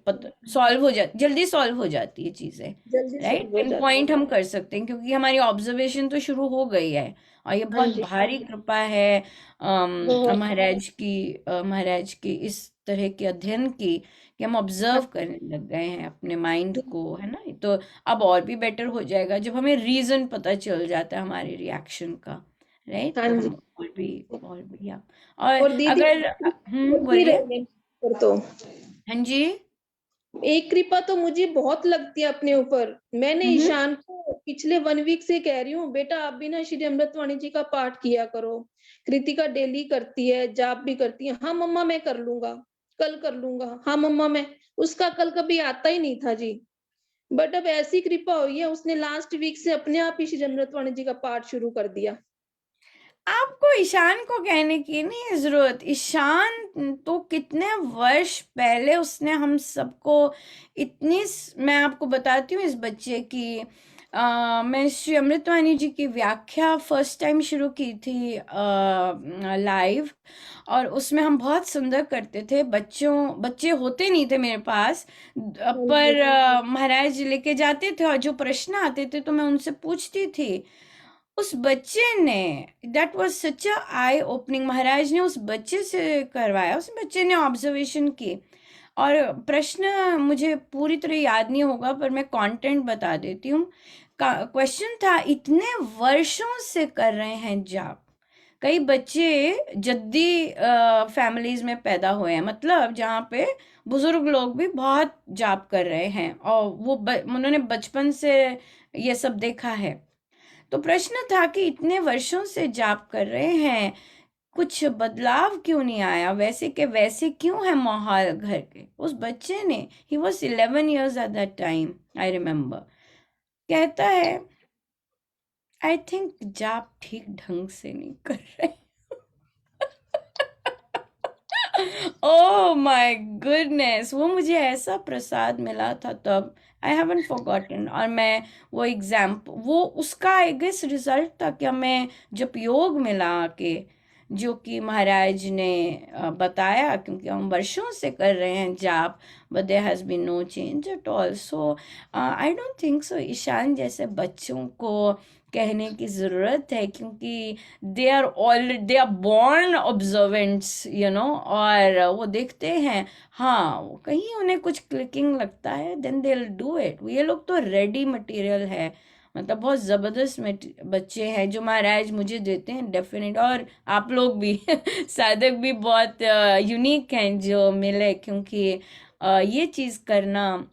सॉल्व हो जा जल्दी सॉल्व हो जाती है चीजें, जल्दी राइट? सॉल्व हो पिन जाती पॉइंट है। हम कर सकते हैं क्योंकि हमारी ऑब्जर्वेशन तो शुरू हो गई है, और ये हाँ बहुत जी भारी कृपा है बहुत महाराज की इस तरह के अध्ययन की, कि हम ऑब्जर्व करने लग गए हैं अपने माइंड को, है ना? तो अब और भी बेटर हो जाएगा जब हमें रीजन पता चल जाता है हमारे रिएक्शन का, राइट? हाँ तो जी। हम और भी या और और दीदी अगर होती बोलिए। रही है पर तो हाँ जी। एक कृपा तो मुझे बहुत लगती है अपने ऊपर। मैंने हम्म, ईशान को पिछले 1 वीक से कह रही हूँ, बेटा आप भी ना श्री अमृतवाणी जी का पाठ किया करो। कृतिका डेली करती है, जाप भी करती है। हाँ मम्मा मैं कर लूंगा, कल कर लूंगा। हाँ मम्मा मैं, उसका कल कभी आता ही नहीं था जी। बट अब ऐसी कृपा हुई है, उसने लास्ट वीक से अपने आप ही श्री अमृतवाणी जी का पाठ शुरू कर दिया। आपको ईशान को कहने की नहीं जरूरत, ईशान तो कितने वर्ष पहले उसने हम सबको मैं आपको बताती हूँ इस बच्चे की। मैं श्री अमृतवाणी जी की व्याख्या फर्स्ट टाइम शुरू की थी लाइव, और उसमें हम बहुत सुंदर करते थे। बच्चे होते नहीं थे मेरे पास, हाँ जी पर महाराज लेके जाते थे और जो प्रश्न आते थे तो मैं उनसे पूछती थी। उस बच्चे ने, that was such a eye opening, महाराज ने उस बच्चे से करवाया, उस बच्चे ने ऑब्जर्वेशन की। और प्रश्न मुझे पूरी तरह याद नहीं होगा पर मैं कंटेंट बता देती हूँ। क्वेश्चन था, इतने वर्षों से कर रहे हैं जाप, कई बच्चे जद्दी फैमिलीज में पैदा हुए हैं, मतलब जहाँ पे बुजुर्ग लोग भी बहुत जाप कर रहे हैं और उन्होंने बचपन से ये सब देखा है। तो प्रश्न था कि इतने वर्षों से जाप कर रहे हैं, कुछ बदलाव क्यों नहीं आया, वैसे के वैसे क्यों है माहौल घर के? उस बच्चे ने, he was 11 years at that time, I remember, कहता है आई थिंक जाप ठीक ढंग से नहीं कर रहे। ओह माय गुडनेस, वो मुझे ऐसा प्रसाद मिला था तब, आई हैवंट फॉरगॉटन। और मैं वो वो उसका आई गेस रिजल्ट था कि हमें जब योग मिला के, जो कि महाराज ने बताया, क्योंकि हम वर्षों से कर रहे हैं जाप, but there has been no change at all. So I don't think so Ishan जैसे बच्चों को कहने की ज़रूरत है, क्योंकि they are born observants, you know, और वो देखते हैं, हाँ वो कहीं उन्हें कुछ क्लिकिंग लगता है, then they will do it. ये लोग तो रेडी मटेरियल है, मतलब बहुत ज़बरदस्त बच्चे हैं जो महाराज मुझे देते हैं डेफिनेट, और आप लोग भी साधक भी बहुत यूनिक हैं जो मिले, क्योंकि ये चीज़ करना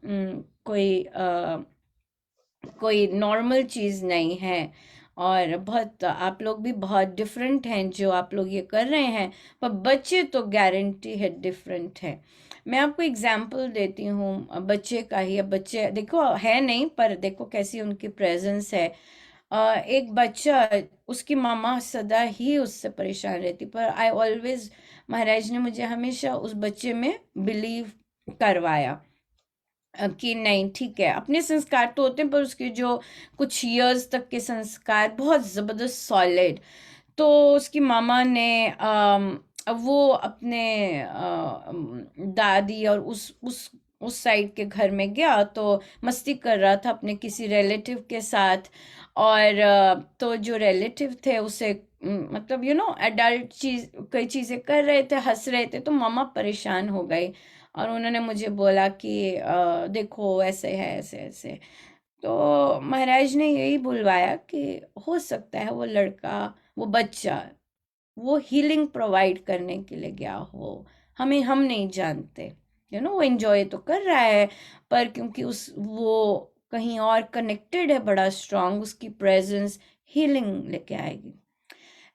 कोई नॉर्मल चीज़ नहीं है, और बहुत आप लोग भी बहुत डिफरेंट हैं जो आप लोग ये कर रहे हैं, पर बच्चे तो गारंटी है डिफरेंट है। मैं आपको एग्जांपल देती हूँ बच्चे का ही। अब बच्चे देखो है नहीं, पर देखो कैसी उनकी प्रेजेंस है। एक बच्चा, उसकी मामा सदा ही उससे परेशान रहती, पर आई ऑलवेज, महाराज ने मुझे हमेशा उस बच्चे में बिलीव करवाया कि नहीं ठीक है, अपने संस्कार तो होते हैं, पर उसके जो कुछ इयर्स तक के संस्कार बहुत ज़बरदस्त सॉलिड। तो उसकी मामा ने वो अपने दादी और उस साइड के घर में गया, तो मस्ती कर रहा था अपने किसी रिलेटिव के साथ, और तो जो रिलेटिव थे उसे मतलब यू नो एडल्ट कई चीज़ें कर रहे थे, हंस रहे थे, तो मामा परेशान हो गई और उन्होंने मुझे बोला कि देखो ऐसे है, ऐसे ऐसे। तो महाराज ने यही बुलवाया कि हो सकता है वो लड़का, वो बच्चा, वो हीलिंग प्रोवाइड करने के लिए गया हो, हम नहीं जानते, यू नो। वो एंजॉय तो कर रहा है, पर क्योंकि वो कहीं और कनेक्टेड है, बड़ा स्ट्रांग, उसकी प्रेजेंस हीलिंग लेके आएगी।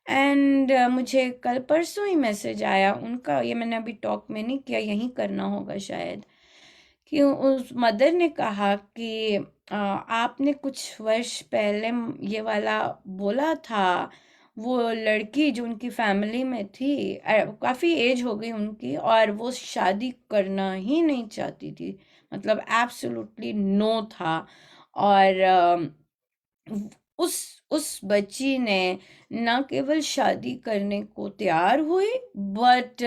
एंड मुझे कल परसों ही मैसेज आया उनका, ये मैंने अभी टॉक में नहीं किया, यहीं करना होगा शायद, कि उस मदर ने कहा कि आपने कुछ वर्ष पहले ये वाला बोला था, वो लड़की जो उनकी फैमिली में थी, काफ़ी एज हो गई उनकी, और वो शादी करना ही नहीं चाहती थी, मतलब एब्सोल्युटली नो था। और उस बच्ची ने न केवल शादी करने को तैयार हुई, बट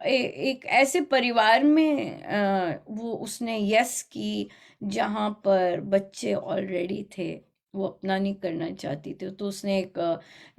एक ऐसे परिवार में वो उसने यस की जहाँ पर बच्चे ऑलरेडी थे, वो अपना नहीं करना चाहती थी, तो उसने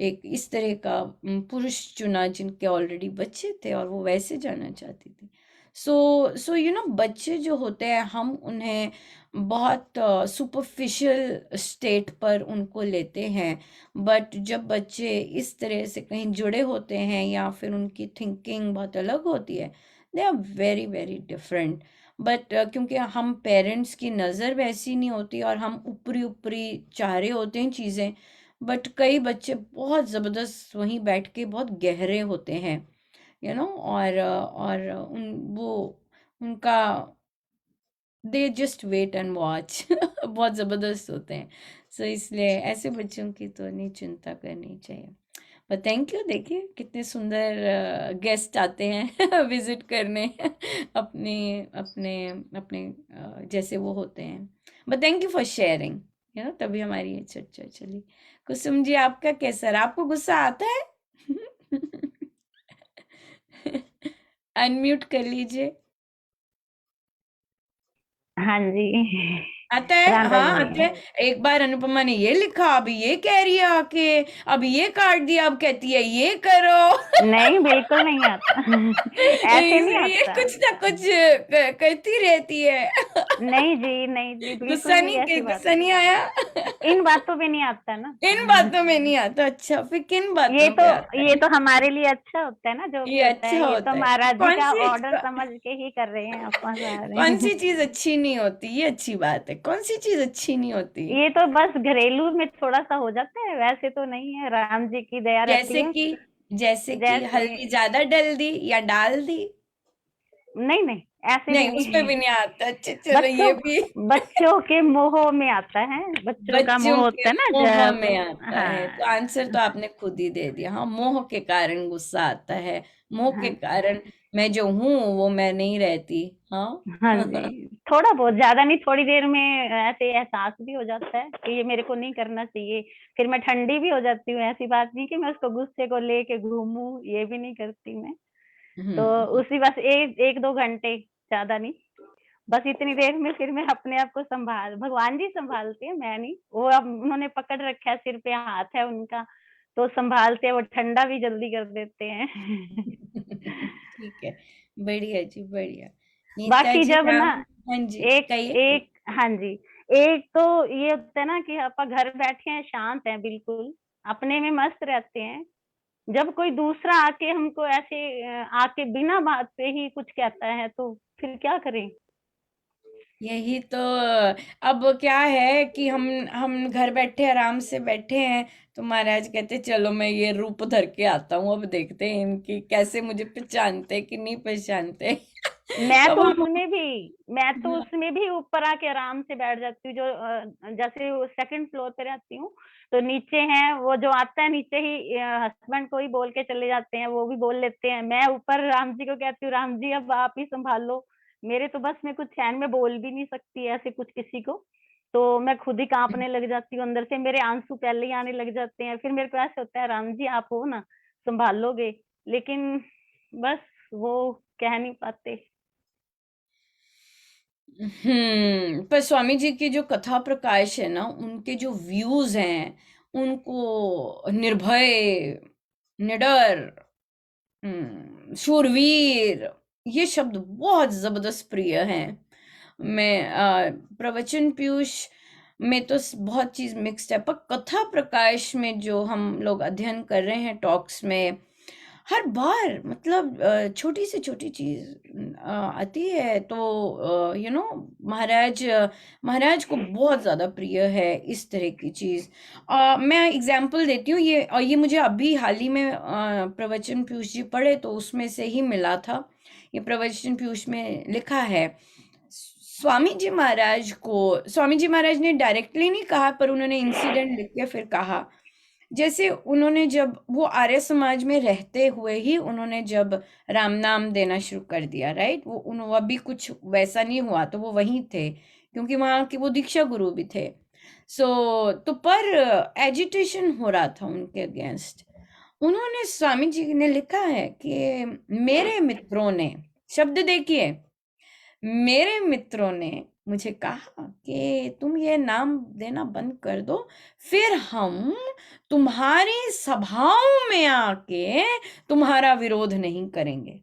एक इस तरह का पुरुष चुना जिनके ऑलरेडी बच्चे थे, और वो वैसे जाना चाहती थी। सो यू नो, बच्चे जो होते हैं हम उन्हें बहुत सुपरफिशियल स्टेट पर उनको लेते हैं, बट जब बच्चे इस तरह से कहीं जुड़े होते हैं या फिर उनकी थिंकिंग बहुत अलग होती है, they are very very different. But क्योंकि हम पेरेंट्स की नज़र वैसी नहीं होती और हम ऊपरी ऊपरी चाह रहे होते हैं चीज़ें, बट कई बच्चे बहुत ज़बरदस्त वहीं बैठ के बहुत गहरे होते हैं, यू नो। और उनका they just wait and watch बहुत ज़बरदस्त होते हैं। सो इसलिए ऐसे बच्चों की तो नहीं चिंता करनी चाहिए। पर थैंक यू, देखिए कितने सुंदर गेस्ट आते हैं विजिट करने अपने अपने अपने जैसे वो होते हैं। But thank you for sharing, you know, तभी हमारी ये चर्चा चली। कुसुम जी, आपका कैसा रहा? आपको गुस्सा आता है? अनम्यूट कर लीजिए। हाँ जी। आता है, राधा हाँ जी। आता है। एक बार अनुपमा ने ये लिखा, अभी ये कह रही है आके, अभी ये काट दिया, अब कहती है ये करो। नहीं, बिल्कुल नहीं आता। ऐसे नहीं ये आता। कुछ ना कुछ करती रहती है। नहीं जी, नहीं जी, बिल्कुल गुस्सा भी नहीं, ऐसी बात गुस्सा नहीं आया? इन बातों पे नहीं आता ना। इन बातों में नहीं आता? अच्छा, फिर किन ये बातों पे आता है? ये तो हमारे लिए अच्छा होता है ना, जो भी ये होता है, अच्छा ये होता तो है। महाराज जी कौन का सी ऑर्डर समझ के ही कर रहे हैं अपन कौन सारे। सी चीज अच्छी नहीं होती? ये अच्छी बात है। कौन सी चीज अच्छी नहीं होती? ये तो बस घरेलू में थोड़ा सा हो जाता है, वैसे तो नहीं है, राम जी की दया रहती जैसे है। कि जैसे कि जैसे हल्दी ज्यादा डल दी या डाल दी? नहीं नहीं, ऐसे भी नहीं नहीं उसमें है। भी नहीं आता। अच्छा चलो ये भी बच्चों के मोह में आता है, बच्चों का मोह बच्चों होता के है ना मोह जब। में आता है, तो हाँ आंसर तो आपने खुद ही दे दिया। हाँ, मोह के कारण गुस्सा आता है, मोह के हाँ कारण मैं जो हूँ वो मैं नहीं रहती। हाँ हाँ जी, थोड़ा बहुत, ज्यादा नहीं, थोड़ी देर में ऐसे एहसास भी हो जाता है कि ये मेरे को नहीं करना चाहिए, फिर मैं ठंडी भी हो जाती हूँ। ऐसी बात नहीं कि मैं उसको गुस्से को लेके घूमूं, ये भी नहीं करती मैं। तो हम्म। उसी बस एक दो घंटे, ज्यादा नहीं, बस इतनी देर में फिर मैं अपने आप को संभाल, भगवान जी संभालते हैं, मैं नहीं। वो अब उन्होंने पकड़ रखा है, सिर पे हाथ है उनका, तो संभालते हैं, वो ठंडा भी जल्दी कर देते हैं। ठीक है, बढ़िया जी बढ़िया। नीता बाकी जी जब ना, आप? हाँ जी, एक कहिए। एक हाँ जी, एक तो ये होता है ना कि आप घर बैठे हैं, शांत हैं, बिल्कुल अपने में मस्त रहते हैं। जब कोई दूसरा आके हमको ऐसे आके बिना बात पे ही कुछ कहता है, तो फिर क्या करें। यही तो। अब क्या है कि हम घर बैठे आराम से बैठे हैं, तो महाराज कहते चलो मैं ये रूप धर के आता हूँ, अब देखते हैं इनकी कैसे मुझे पहचानते कि नहीं पहचानते। मैं तो अब तो हम उसमें भी मैं तो उसमें भी ऊपर आके आराम से बैठ जाती हूँ, जो जैसे सेकंड फ्लोर पे रहती हूँ, तो नीचे है वो जो आता है नीचे ही, हस्बैंड को ही बोल के चले जाते हैं, वो भी बोल लेते हैं। मैं ऊपर राम जी को कहती हूँ, राम जी अब आप ही संभाल लो, मेरे तो बस में कुछ चैन में बोल भी नहीं सकती ऐसे कुछ किसी को। तो मैं खुद ही कांपने लग जाती हूँ अंदर से, मेरे आंसू पहले ही आने लग जाते हैं। फिर मेरे को ऐसे होता है, राम जी आप हो ना, संभाल लोगे, लेकिन बस वो कह नहीं पाते। पर स्वामी जी की जो कथा प्रकाश है ना, उनके जो व्यूज हैं, उनको निर्भय, निडर, शूरवीर, ये शब्द बहुत जबरदस्त प्रिय हैं। मैं प्रवचन पीयूष में तो बहुत चीज मिक्स्ड है, पर कथा प्रकाश में जो हम लोग अध्ययन कर रहे हैं टॉक्स में, हर बार मतलब छोटी से छोटी चीज आती है, तो महाराज को बहुत ज्यादा प्रिय है इस तरह की चीज। मैं एग्जाम्पल देती हूँ, ये मुझे अभी हाल ही में प्रवचन पीयूष जी पढ़े तो उसमें से ही मिला था। ये प्रवचन पीयूष में लिखा है, स्वामी जी महाराज ने डायरेक्टली नहीं कहा, पर उन्होंने इंसिडेंट लिख के फिर कहा। जैसे उन्होंने जब वो आर्य समाज में रहते हुए ही उन्होंने जब राम नाम देना शुरू कर दिया, राइट, वो अभी कुछ वैसा नहीं हुआ, तो वो वहीं थे क्योंकि वहां के वो दीक्षा गुरु भी थे। तो पर एजिटेशन हो रहा था उनके अगेंस्ट। उन्होंने, स्वामी जी ने लिखा है कि मेरे मित्रों ने, शब्द देखिए, मेरे मित्रों ने मुझे कहा कि तुम ये नाम देना बंद कर दो, फिर हम तुम्हारी सभाओं में आके तुम्हारा विरोध नहीं करेंगे।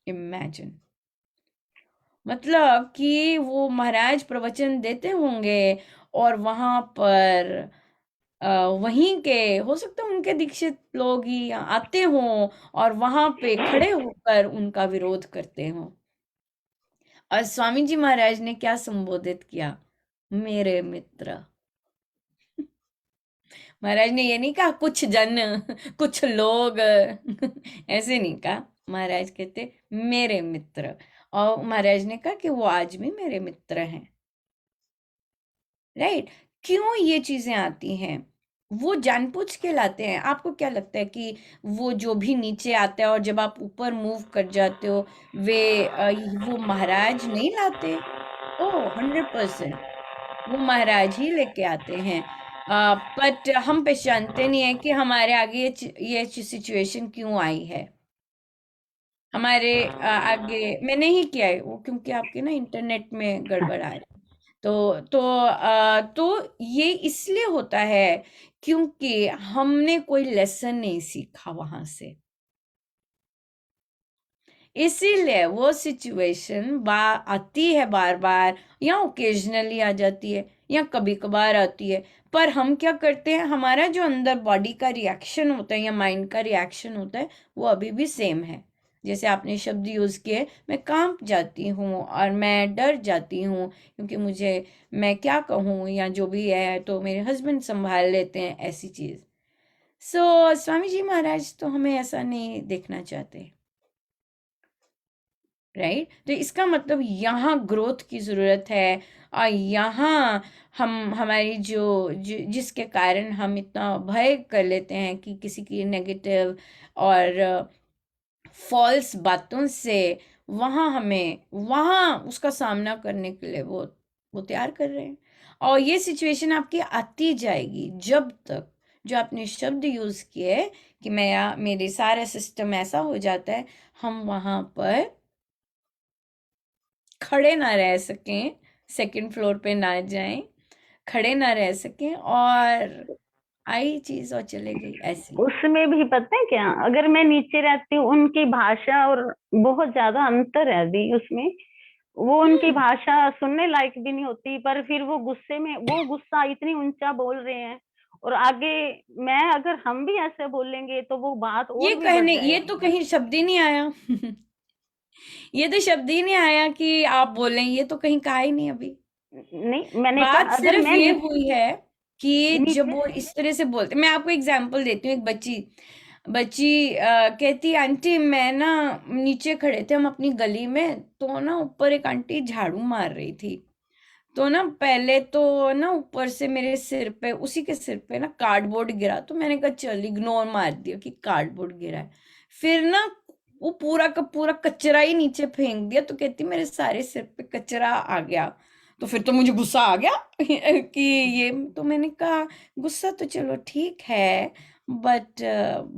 इमेजिन, मतलब कि वो महाराज प्रवचन देते होंगे और वहां पर वहीं के, हो सकता है उनके दीक्षित लोग ही आते हों और वहां पे खड़े होकर उनका विरोध करते हों। और स्वामी जी महाराज ने क्या संबोधित किया? मेरे मित्र। महाराज ने ये नहीं कहा कुछ जन, कुछ लोग, ऐसे नहीं कहा। महाराज कहते मेरे मित्र, और महाराज ने कहा कि वो आज भी मेरे मित्र हैं। राइट? क्यों ये चीजें आती हैं? वो जानबूझ के लाते हैं। आपको क्या लगता है कि वो जो भी नीचे आता है और जब आप ऊपर मूव कर जाते हो, वो महाराज नहीं लाते? ओह 100% वो महाराज ही लेके आते हैं। बट हम पहचानते नहीं है कि हमारे आगे ये सिचुएशन क्यों आई है। हमारे आगे मैंने ही किया है वो, क्योंकि आपके ना इंटरनेट में गड़बड़ आ रही है। तो ये इसलिए होता है क्योंकि हमने कोई लेसन नहीं सीखा वहां से, इसीलिए वो सिचुएशन आती है बार बार, या ओकेजनली आ जाती है या कभी कभार आती है। पर हम क्या करते हैं, हमारा जो अंदर बॉडी का रिएक्शन होता है या माइंड का रिएक्शन होता है, वो अभी भी सेम है। जैसे आपने शब्द यूज किए, मैं कांप जाती हूँ और मैं डर जाती हूँ क्योंकि मैं क्या कहूँ या जो भी है, तो मेरे हस्बैंड संभाल लेते हैं, ऐसी चीज। स्वामी जी महाराज तो हमें ऐसा नहीं देखना चाहते। राइट। तो इसका मतलब यहाँ ग्रोथ की ज़रूरत है, और यहाँ हमारी जिसके कारण हम इतना भय कर लेते हैं कि किसी की नेगेटिव और फॉल्स बातों से वहाँ उसका सामना करने के लिए वो तैयार कर रहे हैं। और ये सिचुएशन आपकी आती जाएगी जब तक जो आपने शब्द यूज़ किए कि मेरे सारा सिस्टम ऐसा हो जाता है, हम वहाँ पर खड़े ना रह सकें, सेकंड फ्लोर पे ना जाएं, खड़े ना रह सकें, और आई चीज और चले गई ऐसी। उसमें भी पता है क्या, अगर मैं नीचे रहती हूँ, उनकी भाषा और बहुत ज्यादा अंतर है दी उसमें। वो उनकी भाषा सुनने लायक भी नहीं होती, पर फिर वो गुस्से में, वो गुस्सा इतनी ऊंचा बोल रहे हैं, और आगे अगर हम भी ऐसे बोलेंगे तो वो बात और भी बढ़ ये जाएगी। तो कहीं शब्द ही नहीं आया ये तो शब्द ही नहीं आया कि आप बोलें, ये तो कहीं कहा ही नहीं अभी। नहीं, मैंने बात कहा अगर सिर्फ मैं ये हुई है कि जब वो नीचे इस तरह से बोलते, मैं आपको एग्जांपल देती हूँ। एक बच्ची कहती, आंटी मैं ना, नीचे खड़े थे हम अपनी गली में, तो ना ऊपर एक आंटी झाड़ू मार रही थी, तो ना पहले तो ना ऊपर से मेरे सिर पे, उसी के सिर पे ना कार्डबोर्ड गिरा, तो मैंने कहा चल इग्नोर मार दिया कि कार्डबोर्ड गिरा है। फिर ना वो पूरा का पूरा कचरा ही नीचे फेंक दिया, तो कहती मेरे सारे सिर पे कचरा आ गया। तो फिर तो मुझे गुस्सा आ गया कि ये, तो मैंने कहा गुस्सा तो चलो ठीक है, बट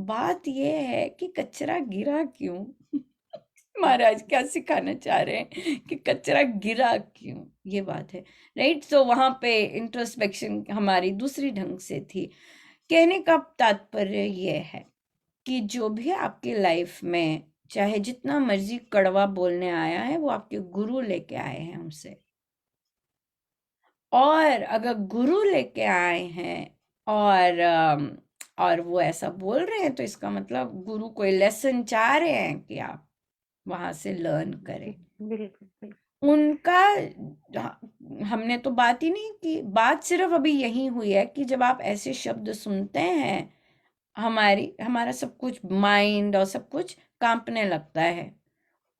बात ये है कि कचरा गिरा क्यों महाराज क्या सिखाना चाह रहे हैं कि कचरा गिरा क्यों, ये बात है, राइट। तो वहां पे इंट्रोस्पेक्शन हमारी दूसरी ढंग से थी। कहने का तात्पर्य ये है कि जो भी आपकी लाइफ में चाहे जितना मर्जी कड़वा बोलने आया है, वो आपके गुरु लेके आए हैं हमसे, और अगर गुरु लेके आए हैं और वो ऐसा बोल रहे हैं, तो इसका मतलब गुरु कोई लेसन चाह रहे हैं कि आप वहां से लर्न करें। बिल्कुल उनका हमने तो बात ही नहीं की, बात सिर्फ अभी यही हुई है कि जब आप ऐसे शब्द सुनते हैं, हमारा सब कुछ माइंड और सब कुछ कांपने लगता है।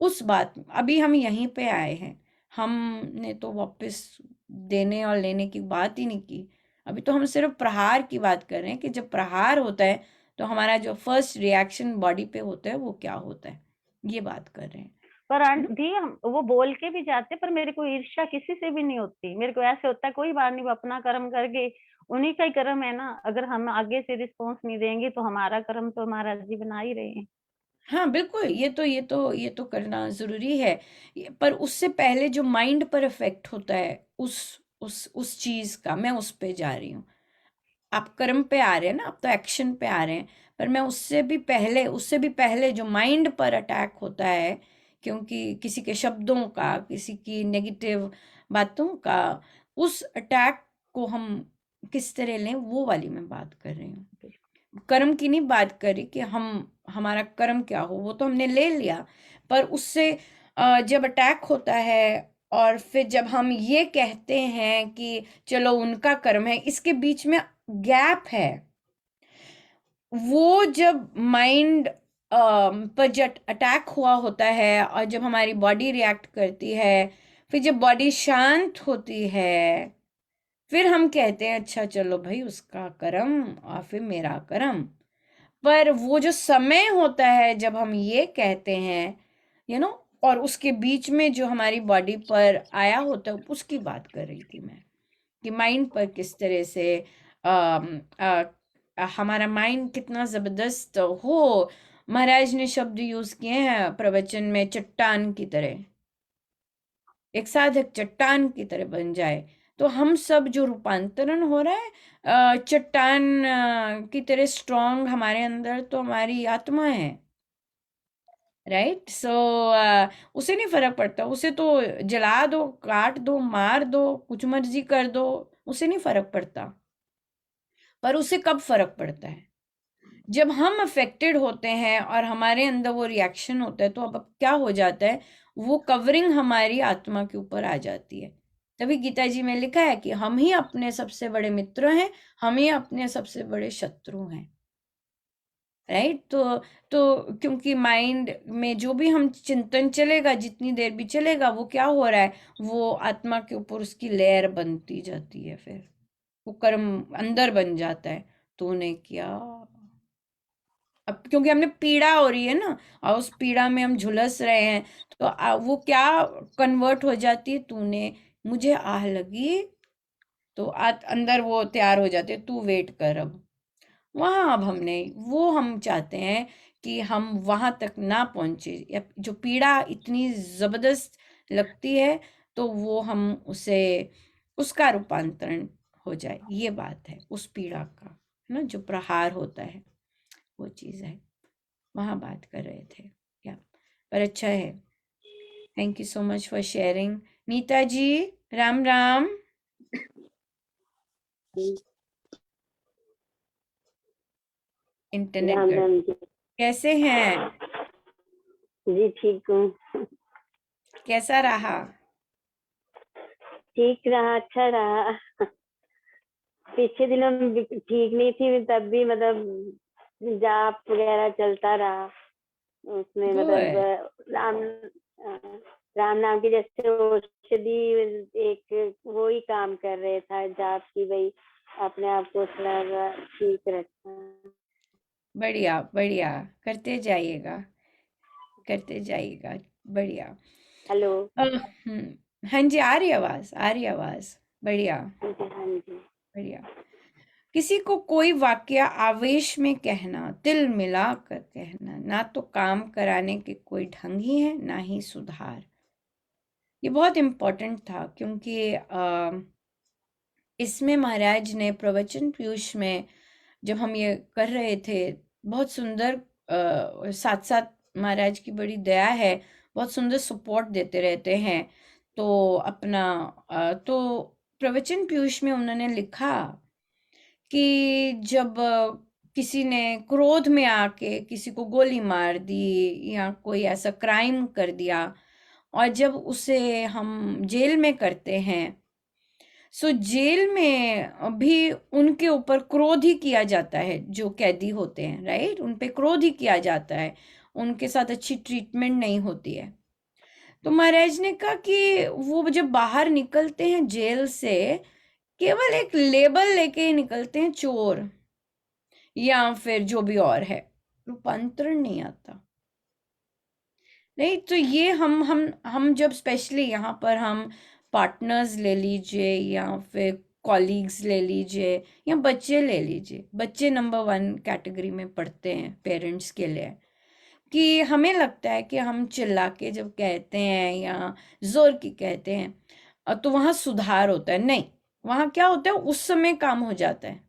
उस बात अभी हम यहीं पे आए हैं, हमने तो वापस देने और लेने की बात ही नहीं की। अभी तो हम सिर्फ प्रहार की बात कर रहे हैं कि जब प्रहार होता है तो हमारा जो फर्स्ट रिएक्शन बॉडी पे होता है वो क्या होता है, ये बात कर रहे हैं। पर आंटी हम वो बोल के भी जाते, पर मेरे को ईर्ष्या किसी से भी नहीं होती। मेरे को ऐसे होता है कोई बात नहीं, वो अपना कर्म करके, उन्हीं का ही कर्म है ना। अगर हम आगे से रिस्पॉन्स नहीं देंगे तो हमारा कर्म तो महाराज जी बना ही रहे हैं। हाँ बिल्कुल, ये तो करना जरूरी है, पर उससे पहले जो माइंड पर इफेक्ट होता है उस चीज का, मैं उस पे जा रही हूँ। आप कर्म पे आ रहे हैं ना, आप तो एक्शन पे आ रहे हैं, पर मैं उससे भी पहले जो माइंड पर अटैक होता है, क्योंकि किसी के शब्दों का, किसी की नेगेटिव बातों का, उस अटैक को हम किस तरह लें, वो वाली मैं बात कर रही हूँ। कर्म की नहीं बात करी कि हमारा कर्म क्या हो, वो तो हमने ले लिया, पर उससे जब अटैक होता है, और फिर जब हम ये कहते हैं कि चलो उनका कर्म है, इसके बीच में गैप है। वो जब माइंड पर जब अटैक हुआ होता है, और जब हमारी बॉडी रिएक्ट करती है, फिर जब बॉडी शांत होती है, फिर हम कहते हैं अच्छा चलो भाई उसका कर्म और फिर मेरा कर्म। पर वो जो समय होता है जब हम ये कहते हैं, और उसके बीच में जो हमारी बॉडी पर आया होता है, उसकी बात कर रही थी मैं, कि माइंड पर किस तरह से हमारा माइंड कितना जबरदस्त हो। महाराज ने शब्द यूज किए हैं प्रवचन में, चट्टान की तरह, एक साधक चट्टान की तरह बन जाए। तो हम सब जो रूपांतरण हो रहा है चट्टान की तरह स्ट्रांग हमारे अंदर, तो हमारी आत्मा है, राइट। सो उसे नहीं फर्क पड़ता, उसे तो जला दो, काट दो, मार दो, कुछ मर्जी कर दो, उसे नहीं फर्क पड़ता। पर उसे कब फर्क पड़ता है, जब हम अफेक्टेड होते हैं और हमारे अंदर वो रिएक्शन होता है। तो अब क्या हो जाता है, वो कवरिंग हमारी आत्मा के ऊपर आ जाती है। तभी गीता जी में लिखा है कि हम ही अपने सबसे बड़े मित्र हैं, हम ही अपने सबसे बड़े शत्रु हैं। राइट। तो क्योंकि माइंड में जो भी हम चिंतन चलेगा, जितनी देर भी चलेगा, वो क्या हो रहा है, वो आत्मा के ऊपर उसकी लेयर बनती जाती है, फिर वो कर्म अंदर बन जाता है। तूने किया, अब क्योंकि हमने पीड़ा हो रही है ना, और उस पीड़ा में हम झुलस रहे हैं, तो वो क्या कन्वर्ट हो जाती है, तूने मुझे आह लगी, तो अंदर वो तैयार हो जाते, तू वेट कर। अब वहां अब हमने वो हम चाहते हैं कि हम वहां तक ना पहुंचे, या जो पीड़ा इतनी जबरदस्त लगती है तो वो हम उसे उसका रूपांतरण हो जाए, ये बात है उस पीड़ा का, है ना, जो प्रहार होता है, वो चीज है, वहां बात कर रहे थे क्या। पर अच्छा है, thank you so much for sharing. Nita ji, Ram Ram. Internet Ram गड़, राम जी। कैसे हैं, जी ठीक हूँ। कैसा रहा? ठीक रहा, अच्छा रहा। पिछले दिनों में भी ठीक नहीं थी, तब भी मतलब जाप वगैरह चलता रहा। उसमें मतलब गुड। राम नाम की जैसे औषधि, एक वो ही काम कर रहे था जाप की, भाई अपने आप को थोड़ा ठीक रखना। बढ़िया बढ़िया, करते जाइएगा, करते जाइएगा, बढ़िया। हेलो। हाँ जी, आ रही आवाज, आ रही आवाज, बढ़िया हाँ जी। बढ़िया। किसी को कोई वाक्य आवेश में कहना, तिल मिलाकर कहना, ना तो काम कराने के कोई ढंग ही है, ना ही सुधार। ये बहुत इम्पोर्टेंट था, क्योंकि इसमें महाराज ने प्रवचन पीयूष में जब हम ये कर रहे थे, बहुत सुंदर, साथ साथ महाराज की बड़ी दया है, बहुत सुंदर सपोर्ट देते रहते हैं। तो अपना तो प्रवचन पीयूष में उन्होंने लिखा कि जब किसी ने क्रोध में आके किसी को गोली मार दी या कोई ऐसा क्राइम कर दिया, और जब उसे हम जेल में करते हैं, सो जेल में भी उनके ऊपर क्रोध ही किया जाता है, जो कैदी होते हैं, राइट, उन पे क्रोध ही किया जाता है, उनके साथ अच्छी ट्रीटमेंट नहीं होती है। तो महाराज ने कहा कि वो जब बाहर निकलते हैं जेल से, केवल एक लेबल लेके ही निकलते हैं, चोर या फिर जो भी और है, रूपांतरण नहीं आता। नहीं, तो ये हम जब स्पेशली यहाँ पर हम पार्टनर्स ले लीजिए, या फिर कॉलीग्स ले लीजिए, या बच्चे ले लीजिए, बच्चे नंबर 1 कैटेगरी में पढ़ते हैं पेरेंट्स के लिए, कि हमें लगता है कि हम चिल्ला के जब कहते हैं या जोर की कहते हैं, तो वहां सुधार होता है। नहीं, वहां क्या होता है, उस समय काम हो जाता है,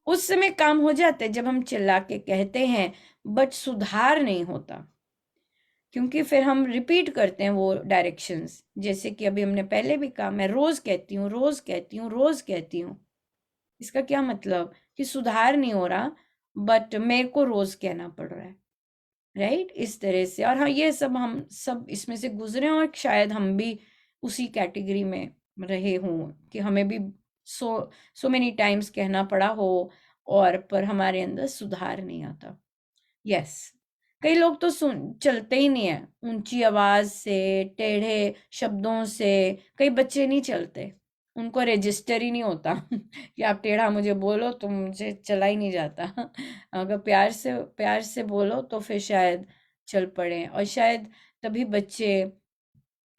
उस समय काम हो जाता है जब हम चिल्ला के कहते हैं, बट सुधार नहीं होता, क्योंकि फिर हम रिपीट करते हैं वो डायरेक्शंस। जैसे कि अभी हमने पहले भी कहा, मैं रोज कहती हूँ, रोज कहती हूँ, रोज कहती हूँ। इसका क्या मतलब कि सुधार नहीं हो रहा, बट मेरे को रोज कहना पड़ रहा है, राइट, इस तरह से। और हाँ, ये सब हम सब इसमें से गुजरे, और शायद हम भी उसी कैटेगरी में रहे हों कि हमें भी सो मेनी टाइम्स कहना पड़ा हो, और पर हमारे अंदर सुधार नहीं आता। यस, कई लोग तो चलते ही नहीं है, ऊंची आवाज से, टेढ़े शब्दों से, कई बच्चे नहीं चलते, उनको रजिस्टर ही नहीं होता कि आप टेढ़ा मुझे बोलो तो मुझे चला ही नहीं जाता। अगर प्यार से बोलो तो फिर शायद चल पड़े, और शायद तभी बच्चे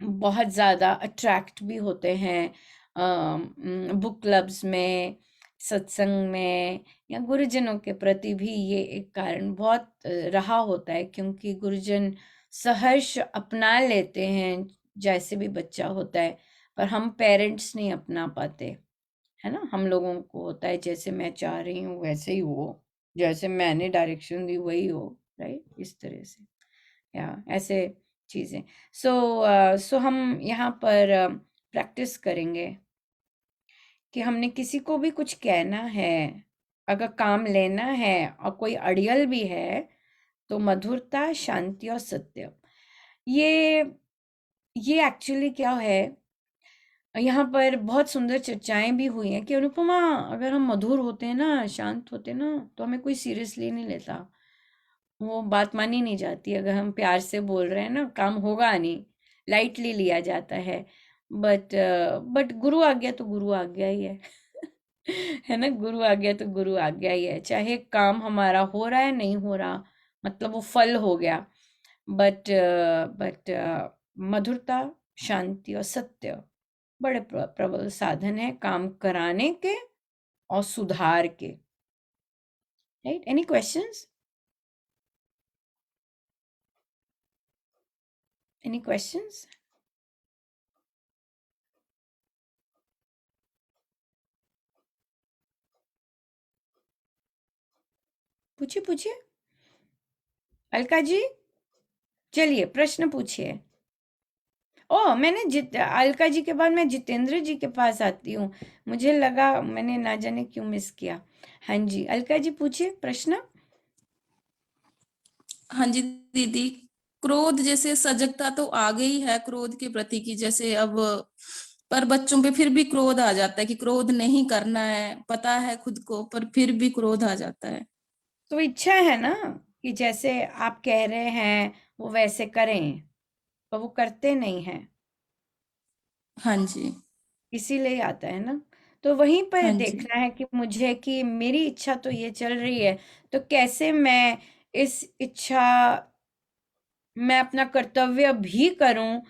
बहुत ज़्यादा अट्रैक्ट भी होते हैं बुक क्लब्स में, सत्संग में, या गुरुजनों के प्रति भी ये एक कारण बहुत रहा होता है, क्योंकि गुरुजन सहर्ष अपना लेते हैं जैसे भी बच्चा होता है, पर हम पेरेंट्स नहीं अपना पाते, है ना। हम लोगों को होता है जैसे मैं चाह रही हूँ वैसे ही हो, जैसे मैंने डायरेक्शन दी वही हो, राइट, इस तरह से, या ऐसे चीजें। सो हम यहाँ पर प्रैक्टिस करेंगे कि हमने किसी को भी कुछ कहना है, अगर काम लेना है और कोई अड़ियल भी है, तो मधुरता, शांति और सत्य, ये एक्चुअली क्या है, यहाँ पर बहुत सुंदर चर्चाएं भी हुई हैं कि अनुपमा, अगर हम मधुर होते हैं ना, शांत होते हैं ना, तो हमें कोई सीरियसली नहीं लेता, वो बात मानी नहीं जाती। अगर हम प्यार से बोल रहे हैं ना, काम होगा नहीं, लाइटली लिया जाता है। बट गुरु आज्ञा तो गुरु आज्ञा ही है है ना, गुरु आज्ञा तो गुरु आज्ञा ही है। चाहे काम हमारा हो रहा है नहीं हो रहा, मतलब वो फल हो गया। बट मधुरता, शांति और सत्य बड़े प्रबल साधन है काम कराने के और सुधार के। Right? Any questions? Any questions? पूछिए पूछिए, अलका जी, चलिए प्रश्न पूछिए। ओ, मैंने अलका जी के बाद मैं जितेंद्र जी के पास आती हूँ, मुझे लगा मैंने ना जाने क्यों मिस किया। हाँ जी, अलका जी पूछिए प्रश्न। हाँ जी दीदी, क्रोध जैसे सजगता तो आ गई है क्रोध के प्रति की, जैसे अब पर बच्चों पे फिर भी क्रोध आ जाता है कि क्रोध नहीं करना है, पता है खुद को, पर फिर भी क्रोध आ जाता है। तो इच्छा है ना कि जैसे आप कह रहे हैं वो वैसे करें, पर वो करते नहीं हैं, हाँ जी। इसीलिए आता है ना। तो वहीं पर हाँ जी। देखना है कि मुझे, कि मेरी इच्छा तो ये चल रही है, तो कैसे मैं इस इच्छा मैं अपना कर्तव्य भी करूं,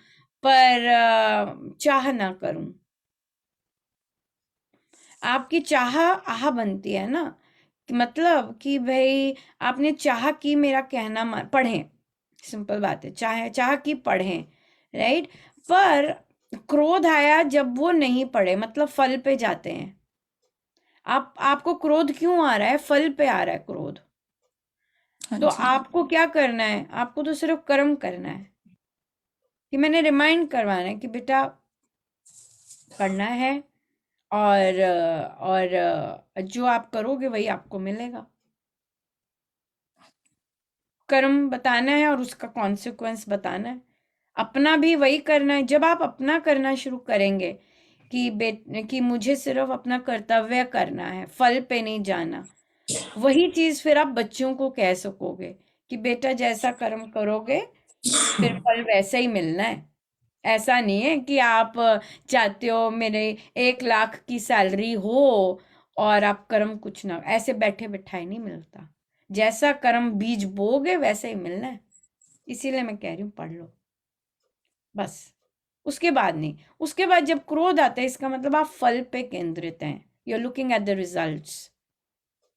पर चाह ना करूं। आपकी चाह आह बनती है ना, मतलब कि भाई आपने चाह की मेरा कहना पढ़ें, सिंपल बात है, चाह की पढ़ें, राइट। पर क्रोध आया जब वो नहीं पढ़े, मतलब फल पे जाते हैं। आपको क्रोध क्यों आ रहा है? फल पे आ रहा है क्रोध। हाँ तो जी। आपको क्या करना है? आपको तो सिर्फ कर्म करना है, कि मैंने रिमाइंड करवाना है कि बेटा करना है, और जो आप करोगे वही आपको मिलेगा। कर्म बताना है और उसका कॉन्सिक्वेंस बताना है। अपना भी वही करना है। जब आप अपना करना शुरू करेंगे कि मुझे सिर्फ अपना कर्तव्य करना है, फल पे नहीं जाना, वही चीज फिर आप बच्चों को कह सकोगे कि बेटा जैसा कर्म करोगे फिर फल वैसा ही मिलना है। ऐसा नहीं है कि आप चाहते हो मेरे 1 लाख की सैलरी हो और आप कर्म कुछ ना, ऐसे बैठे बैठाए नहीं मिलता। जैसा कर्म बीज बोगे वैसे ही मिलना है। इसीलिए मैं कह रही हूँ पढ़ लो, बस। उसके बाद नहीं, उसके बाद जब क्रोध आता है इसका मतलब आप फल पे केंद्रित हैं, you are looking at the results,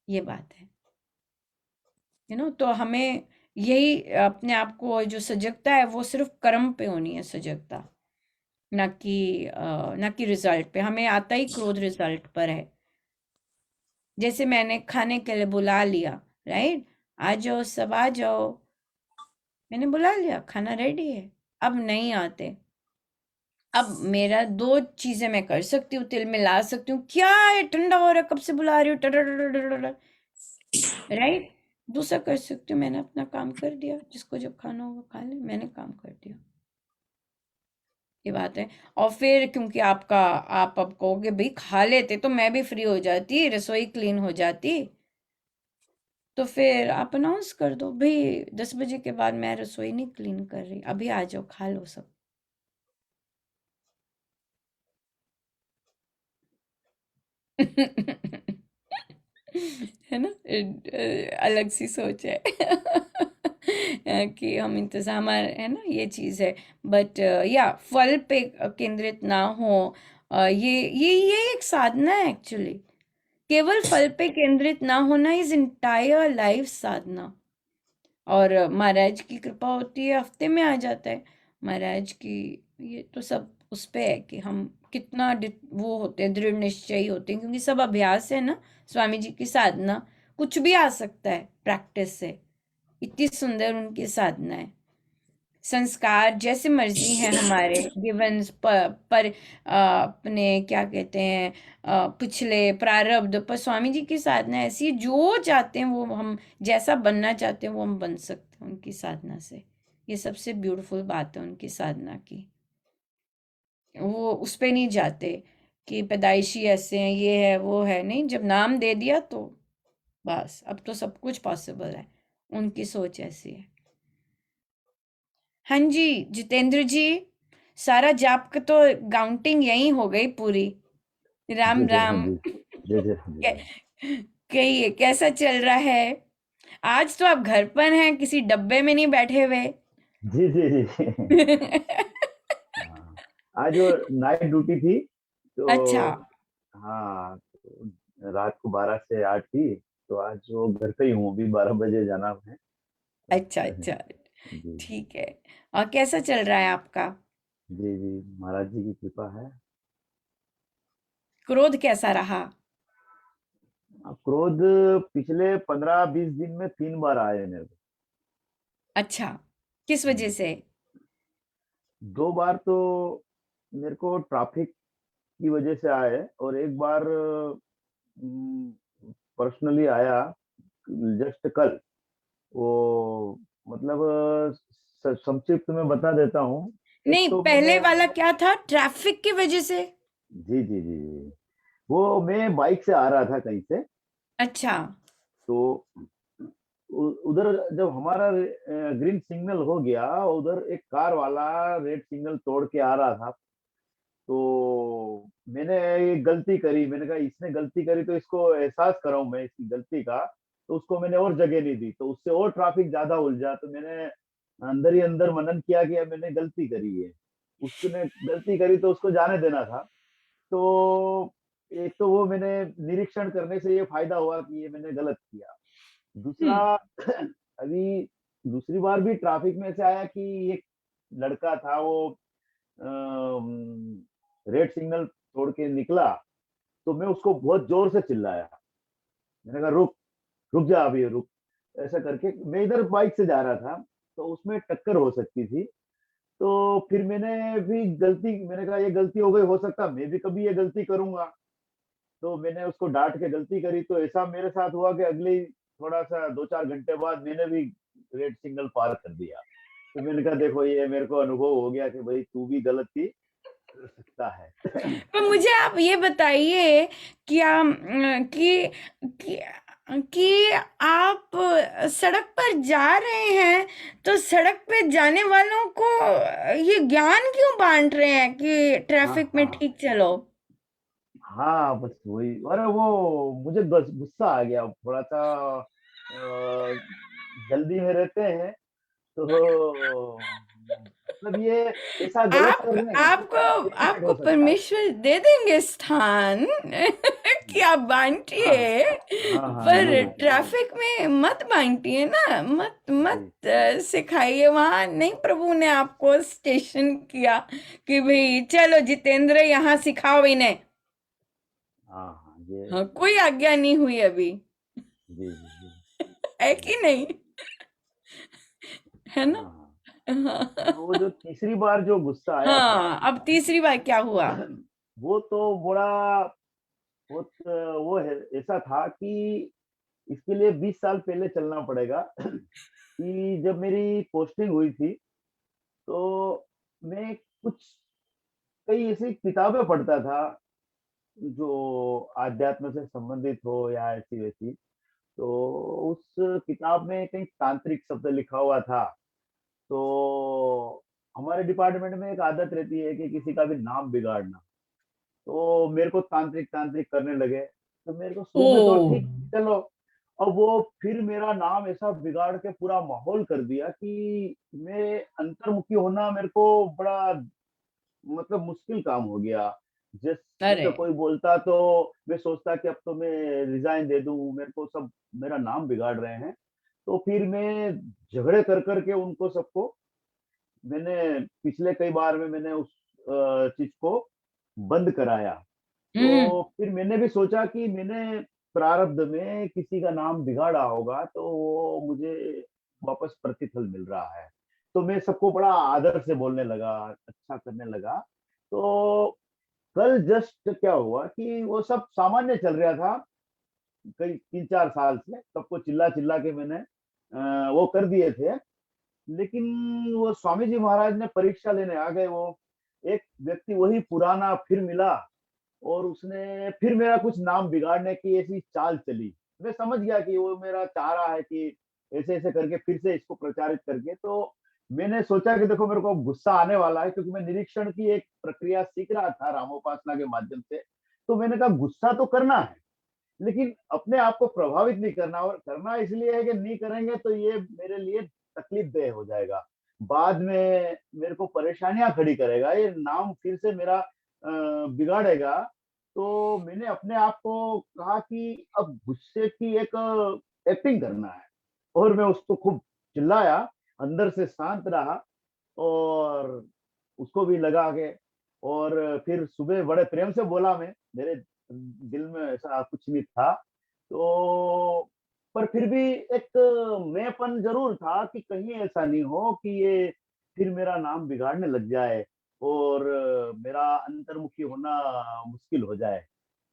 ये बात है, तो हमें यही अपने आप को जो सजगता है वो सिर्फ कर्म पे होनी है सजगता, ना कि रिजल्ट पे। हमें आता ही क्रोध रिजल्ट पर है। जैसे मैंने खाने के लिए बुला लिया, राइट, आ जाओ सब आ जाओ, मैंने बुला लिया, खाना रेडी है, अब नहीं आते। अब मेरा 2 चीजें मैं कर सकती हूँ, तिल मिला सकती हूँ, क्या है ठंडा हो रहा है, कब से बुला रही हूँ, राइट। दूसरा कर सकती हूँ, मैंने अपना काम कर दिया, जिसको जब खाना होगा खा ले, मैंने काम कर दिया, ये बात है। और फिर क्योंकि आप अब कहोगे भाई खा लेते तो मैं भी फ्री हो जाती, रसोई क्लीन हो जाती, तो फिर आप अनाउंस कर दो भाई 10 बजे के बाद मैं रसोई नहीं क्लीन कर रही, अभी आ जाओ खा लो सब। है ना, अलग सी सोच है कि हम इंतजाम है ना, ये चीज है। बट या फल पे केंद्रित ना हो, ये एक साधना है एक्चुअली। केवल फल पे केंद्रित ना होना इज इंटायर लाइफ साधना। और महाराज की कृपा होती है, हफ्ते में आ जाता है महाराज की। ये तो सब उस पे है कि हम कितना वो होते हैं, दृढ़ निश्चयी होते हैं, क्योंकि सब अभ्यास है ना, स्वामी जी की साधना। कुछ भी आ सकता है प्रैक्टिस से, इतनी सुंदर उनकी साधना है। संस्कार जैसे मर्जी हैं हमारे गिवंस पर अपने क्या कहते हैं, पिछले प्रारब्ध पर स्वामी जी की साधना ऐसी है, जो चाहते हैं वो हम, जैसा बनना चाहते हैं वो हम बन सकते हैं उनकी साधना से। ये सबसे ब्यूटीफुल बात है उनकी साधना की। वो उस पे नहीं जाते कि पैदाइशी ऐसे हैं, ये है वो है, नहीं, जब नाम दे दिया तो बस अब तो सब कुछ पॉसिबल है। उनकी सोच ऐसी है। हाँ जी, जितेंद्र जी, सारा जाप का तो काउंटिंग यही हो गई पूरी। राम जी जी हाँ राम। जी जी जी हाँ जी कै- कहिए कैसा चल रहा है? आज तो आप घर पर हैं, किसी डब्बे में नहीं बैठे हुए। जी जी जी हाँ, आज वो नाइट ड्यूटी थी अच्छा तो हाँ तो रात को 12 से 8 थी, तो आज वो घर पे ही हूँ, अभी 12 बजे जाना है। अच्छा अच्छा, जी ठीक है। और कैसा चल रहा है आपका? जी जी महाराज जी की कृपा है। क्रोध कैसा रहा? अब क्रोध पिछले 15-20 दिन में 3 बार आए मेरे को। अच्छा, किस वजह से? 2 बार तो मेरे को ट्रैफिक की वजह से आए, और एक बार पर्सनली आया जस्ट कल। वो मतलब संक्षिप्त में बता देता हूँ। एक नहीं, तो पहले मैंने वाला क्या था, ट्रैफिक की वजह से? जी जी जी जी, वो मैं बाइक से आ रहा था कहीं से, अच्छा। तो उधर जब हमारा ग्रीन सिग्नल हो गया, उधर एक कार वाला रेड सिग्नल तोड़ के आ रहा था। तो मैंने ये गलती करी, मैंने कहा इसने गलती करी तो इसको एहसास कराऊं मैं इसकी गलती का, तो उसको मैंने और जगह नहीं दी, तो उससे और ट्रैफिक ज्यादा उलझा। तो मैंने अंदर ही अंदर मनन किया कि अब मैंने गलती करी है, उसने गलती करी तो उसको जाने देना था। तो एक तो वो मैंने निरीक्षण करने से ये फायदा हुआ कि ये मैंने गलत किया। दूसरा हम्म। अभी दूसरी बार भी ट्रैफिक में से आया कि एक लड़का था, वो रेड सिग्नल तोड़ के निकला, तो मैं उसको बहुत जोर से चिल्लाया। मैंने कहा रुक, रुक जा अभी रुक, ऐसा करके मैं इधर बाइक से जा रहा था, तो उसमें टक्कर हो सकती थी। तो फिर मैंने भी गलती, मैंने कहा ये गलती हो गई, हो सकता मैं भी कभी ये गलती करूंगा, तो मैंने उसको डांट के गलती करी। तो ऐसा मेरे साथ हुआ कि अगले थोड़ा सा 2-4 घंटे बाद मैंने भी रेड सिग्नल पार कर दिया। तो मैंने कहा देखो ये मेरे को अनुभव हो गया कि भाई तू भी गलती कर सकता है। पर मुझे आप ये बताइए क्या कि कि आप सड़क पर जा रहे हैं, तो सड़क पे जाने वालों को ये ज्ञान क्यों बांट रहे हैं कि हाँ ट्रैफिक में हाँ ठीक चलो? हाँ, बस वही। अरे वो मुझे बस गुस्सा आ गया थोड़ा सा, जल्दी में रहते हैं तो मतलब ये ऐसा गलत आप कर रहे हैं आपको तो इरिटेट आपको हो सकता है। परमेश्वर दे देंगे स्थान कि आप हाँ बांटिए, हाँ हाँ पर जरूर जरूर ट्रैफिक में मत बांटिए ना, मत जी मत सिखाइए। वहां नहीं, प्रभु ने आपको स्टेशन किया कि भाई चलो जितेंद्र यहाँ सिखाओ इन्हें। हाँ हाँ ये हाँ, कोई आज्ञा नहीं हुई अभी। जी जी जी है जी, कि नहीं? है ना? हाँ हाँ, हाँ। वो जो तीसरी बार जो गुस्सा आया था हाँ, अब तीसरी बार क्या हुआ? वो तो बड़ा बहुत वो है, ऐसा था कि इसके लिए 20 साल पहले चलना पड़ेगा। कि जब मेरी पोस्टिंग हुई थी, तो मैं कुछ कई ऐसी किताबें पढ़ता था जो आध्यात्म से संबंधित हो या ऐसी वैसी। तो उस किताब में कहीं तांत्रिक शब्द लिखा हुआ था। तो हमारे डिपार्टमेंट में एक आदत रहती है कि किसी का भी नाम बिगाड़ना। तो मेरे को तांत्रिक तांत्रिक करने लगे, तो मेरे को शुरू में तो ओ। ठीक चलो, अब वो फिर मेरा नाम ऐसा बिगाड़ के पूरा माहौल कर दिया कि मैं अंतर्मुखी होना मेरे को बड़ा मतलब मुश्किल काम हो गया। अरे। जैसे कोई बोलता तो मैं सोचता कि अब तो मैं रिजाइन दे दूं, मेरे को सब मेरा नाम बिगाड़ रहे हैं। तो फिर मैं झगड़े कर करके उनको सबको, मैंने पिछले कई बार में मैंने उस चीज को बंद कराया। हम्म। तो फिर मैंने भी सोचा कि मैंने प्रारब्ध में किसी का नाम बिगाड़ा होगा, तो वो मुझे वापस प्रतिफल मिल रहा है। तो मैं सबको बड़ा आदर से बोलने लगा, अच्छा करने लगा। तो कल जस्ट क्या हुआ कि वो सब सामान्य चल रहा था कई 3-4 साल से, सबको चिल्ला चिल्ला के मैंने वो कर दिए थे। लेकिन वो स्वामी जी महाराज ने परीक्षा लेने आ गए वो, एक व्यक्ति वही पुराना फिर मिला और उसने फिर मेरा कुछ नाम बिगाड़ने की ऐसी चाल चली। मैं समझ गया कि वो मेरा चाह रहा है कि ऐसे ऐसे करके फिर से इसको प्रचारित करके, तो मैंने सोचा कि देखो मेरे को अब गुस्सा आने वाला है, क्योंकि मैं निरीक्षण की एक प्रक्रिया सीख रहा था रामोपासना के माध्यम से। तो मैंने कहा गुस्सा तो करना है, लेकिन अपने आप को प्रभावित नहीं करना, और करना इसलिए है कि नहीं करेंगे तो ये मेरे लिए तकलीफदेह हो जाएगा, बाद में मेरे को परेशानियां खड़ी करेगा, ये नाम फिर से मेरा बिगाड़ेगा। तो मैंने अपने आप को कहा कि अब गुस्से की एक एक्टिंग करना है, और मैं उसको खूब चिल्लाया, अंदर से शांत रहा और उसको भी लगा के, और फिर सुबह बड़े प्रेम से बोला मैं, मेरे दिल में ऐसा कुछ नहीं था। तो पर फिर भी एक मैंपन जरूर था कि कहीं ऐसा नहीं हो कि ये फिर मेरा नाम बिगाड़ने लग जाए और मेरा अंतर्मुखी होना मुश्किल हो जाए।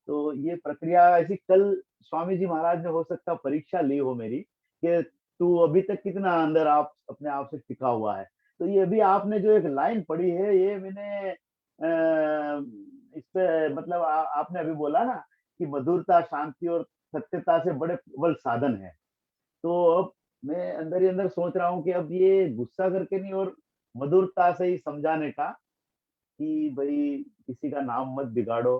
तो ये प्रक्रिया ऐसी कल स्वामी जी महाराज ने हो सकता परीक्षा ली हो मेरी, कि तू अभी तक कितना अंदर आप अपने आप से टिका हुआ है। तो ये भी आपने जो एक लाइन पढ़ी है, ये मैंने इस पे मतलब आपने अभी बोला ना कि मधुरता, शांति और सत्यता से बड़े प्रबल साधन है। तो अब मैं अंदर ही अंदर सोच रहा हूँ कि अब ये गुस्सा करके नहीं, और मधुरता से ही समझाने का कि भाई किसी का नाम मत बिगाड़ो,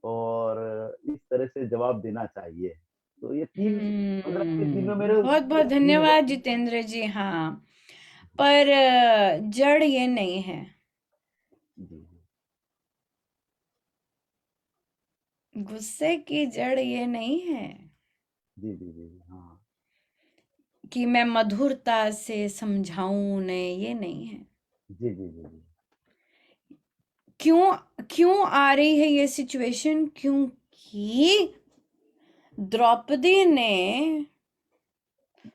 और इस तरह से जवाब देना चाहिए। तो ये 15 के दिन में मेरे बहुत बहुत 3 धन्यवाद जितेंद्र जी। हाँ, पर जड़ ये नहीं है, गुस्से की जड़ ये नहीं है जी जी जी हाँ कि मैं मधुरता से समझाऊं उन्हें, ये नहीं है। जी जी जी जी क्यों क्यों आ रही है ये सिचुएशन? क्योंकि द्रौपदी ने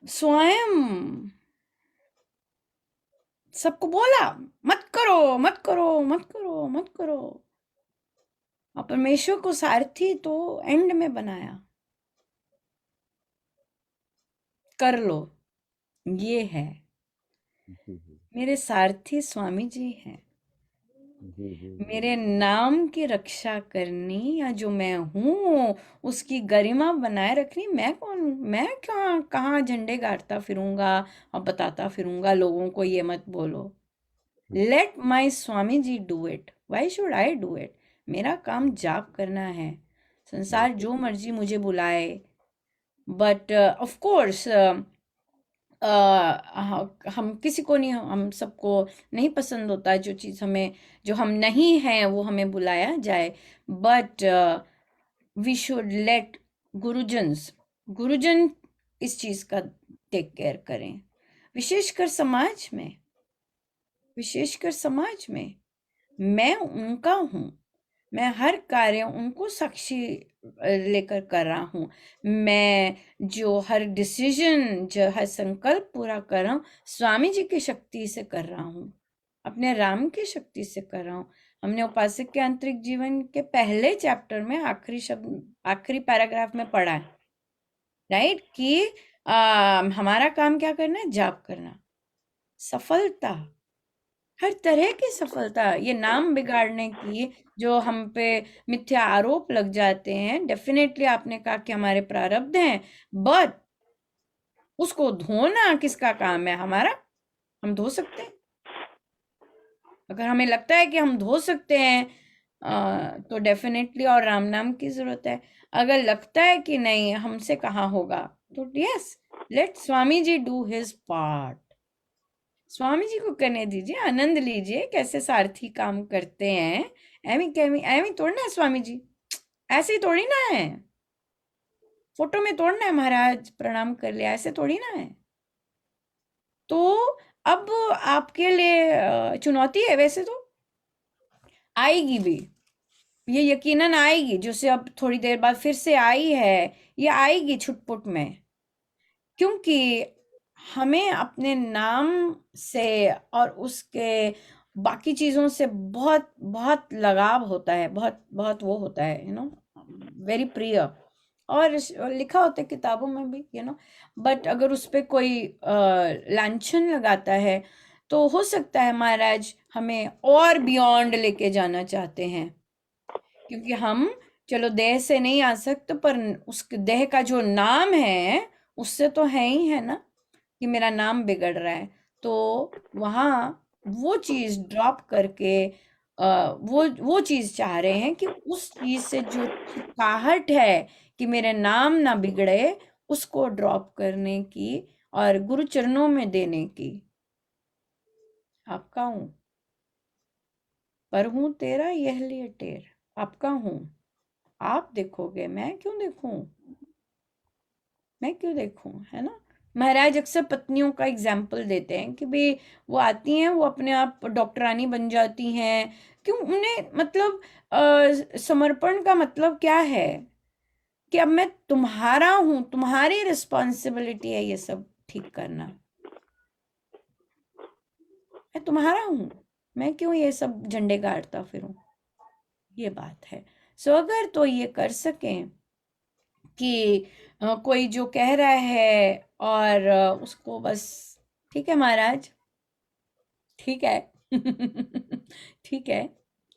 स्वयं सबको बोला मत करो मत करो मत करो मत करो, और परमेश्वर को सारथी तो एंड में बनाया, कर लो। ये है जी जी मेरे सारथी स्वामी जी हैं। जी जी मेरे नाम की रक्षा करनी, या जो मैं हूँ उसकी गरिमा बनाए रखनी। मैं कौन हूँ? मैं कहाँ कहाँ झंडे गाड़ता फिरूंगा और बताता फिरूंगा लोगों को ये मत बोलो। Let my Swami ji do it, why should I do it? मेरा काम जाप करना है, संसार जो मर्जी मुझे बुलाए, बट ऑफ कोर्स हम किसी को नहीं, हम सबको नहीं पसंद होता जो चीज़ हमें, जो हम नहीं हैं वो हमें बुलाया जाए, बट वी शुड लेट गुरुजन इस चीज़ का टेक केयर करें, विशेषकर समाज में मैं उनका हूँ, मैं हर कार्य उनको साक्षी लेकर कर रहा हूँ। मैं जो हर डिसीजन, जो हर संकल्प पूरा कर रहा हूँ, स्वामी जी की शक्ति से कर रहा हूँ, अपने राम की शक्ति से कर रहा हूँ। हमने उपासक के आंतरिक जीवन के पहले चैप्टर में आखिरी पैराग्राफ में पढ़ा है, राइट, कि हमारा काम क्या करना है? जाप करना। सफलता, हर तरह की सफलता, ये नाम बिगाड़ने की जो हम पे मिथ्या आरोप लग जाते हैं, डेफिनेटली आपने कहा कि हमारे प्रारब्ध हैं, बट उसको धोना किसका काम है? हमारा। हम धो सकते हैं। अगर हमें लगता है कि हम धो सकते हैं तो डेफिनेटली और राम नाम की जरूरत है। अगर लगता है कि नहीं हमसे कहाँ होगा, तो yes, let Swami ji do his part. Swami ji को करने दीजिए, आनंद लीजिए कैसे सारथी काम करते हैं। एमी तोड़ना है स्वामी जी, ऐसे ही थोड़ी ना है। फोटो में तोड़ना है, महाराज प्रणाम कर लिया, ऐसे थोड़ी ना है। तो अब आपके लिए चुनौती है, वैसे तो आएगी भी, ये यकीनन आएगी, जो से अब थोड़ी देर बाद फिर से आई है, ये आएगी छुटपुट में, क्योंकि हमें अपने नाम से और उसके बाकी चीजों से बहुत बहुत लगाव होता है, बहुत बहुत वो होता है, वेरी प्रिय, और लिखा होता है किताबों में भी, बट अगर उस पे कोई लांछन लगाता है तो हो सकता है महाराज हमें और बियॉन्ड लेके जाना चाहते हैं, क्योंकि हम चलो देह से नहीं आ सकते, पर उस देह का जो नाम है उससे तो है ही है ना, कि मेरा नाम बिगड़ रहा है। तो वहाँ वो चीज ड्रॉप करके वो चीज चाह रहे हैं कि उस चीज से जो चिपकाहट है कि मेरे नाम ना बिगड़े, उसको ड्रॉप करने की और गुरु चरणों में देने की। आपका हूं पर हूं तेरा यह लिए टेर, आपका हूं आप देखोगे, मैं क्यों देखूं, मैं क्यों देखूं, है ना। महाराज अक्सर पत्नियों का एग्जाम्पल देते हैं कि भाई वो आती हैं, वो अपने आप डॉक्टरानी बन जाती हैं, क्यों, उन्हें मतलब समर्पण का मतलब क्या है कि अब मैं तुम्हारा हूं, तुम्हारी रिस्पॉन्सिबिलिटी है ये सब ठीक करना, मैं तुम्हारा हूं, मैं क्यों ये सब झंडे गाड़ता फिरूं, ये बात है। सो अगर तो ये कर सकें कि कोई जो कह रहा है और उसको बस ठीक है महाराज, ठीक है ठीक है,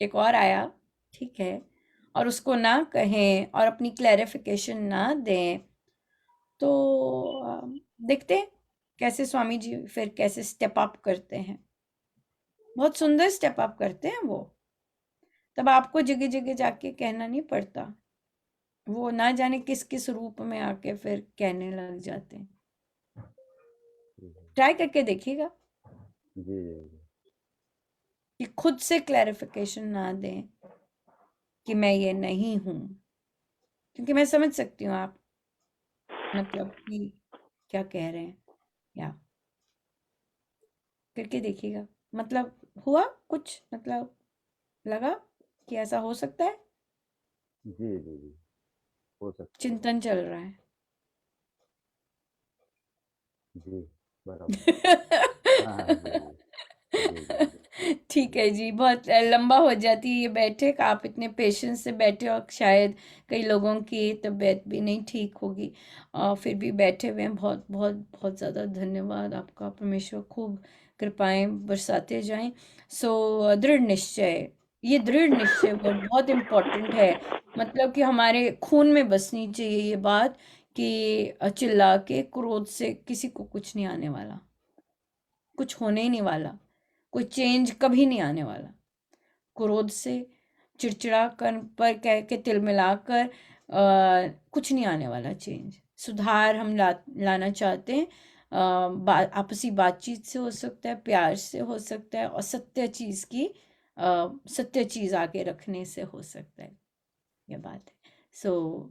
एक और आया, ठीक है, और उसको ना कहें और अपनी क्लैरिफिकेशन ना दें, तो देखते हैं कैसे स्वामी जी फिर कैसे स्टेप अप करते हैं। बहुत सुंदर स्टेप अप करते हैं वो, तब आपको जगह जगह जाके कहना नहीं पड़ता, वो ना जाने किस किस रूप में आके फिर कहने लग जाते हैं। ट्राई करके देखिएगा कि खुद से क्लैरिफिकेशन ना दें कि मैं ये नहीं हूं, क्योंकि मैं समझ सकती हूँ आप मतलब कि क्या कह रहे हैं, या करके देखिएगा। मतलब हुआ कुछ, मतलब लगा कि ऐसा हो सकता है, जी जी जी, हो सकता है चिंतन चल रहा है जी, बराबर। हाँ जी जी जी जी ठीक है जी, बहुत लंबा हो जाती है ये बैठक, आप इतने पेशेंस से बैठे और शायद कई लोगों की तबीयत भी नहीं ठीक होगी, फिर भी बैठे हुए हैं। बहुत बहुत बहुत ज़्यादा धन्यवाद आपका, परमेश्वर खूब कृपाएं बरसाते जाएं। सो दृढ़ निश्चय, ये दृढ़ निश्चय बहुत इम्पोर्टेंट है, मतलब कि हमारे खून में बसनी चाहिए ये बात कि चिल्ला के क्रोध से किसी को कुछ नहीं आने वाला, कुछ होने ही नहीं वाला, कोई चेंज कभी नहीं आने वाला। क्रोध से चिड़चिड़ा कर पर कह के तिलमिलाकर कुछ नहीं आने वाला चेंज। सुधार हम लाना चाहते हैं, आपसी बातचीत से हो सकता है, प्यार से हो सकता है, और सत्य चीज आगे रखने से हो सकता है, ये बात है। सो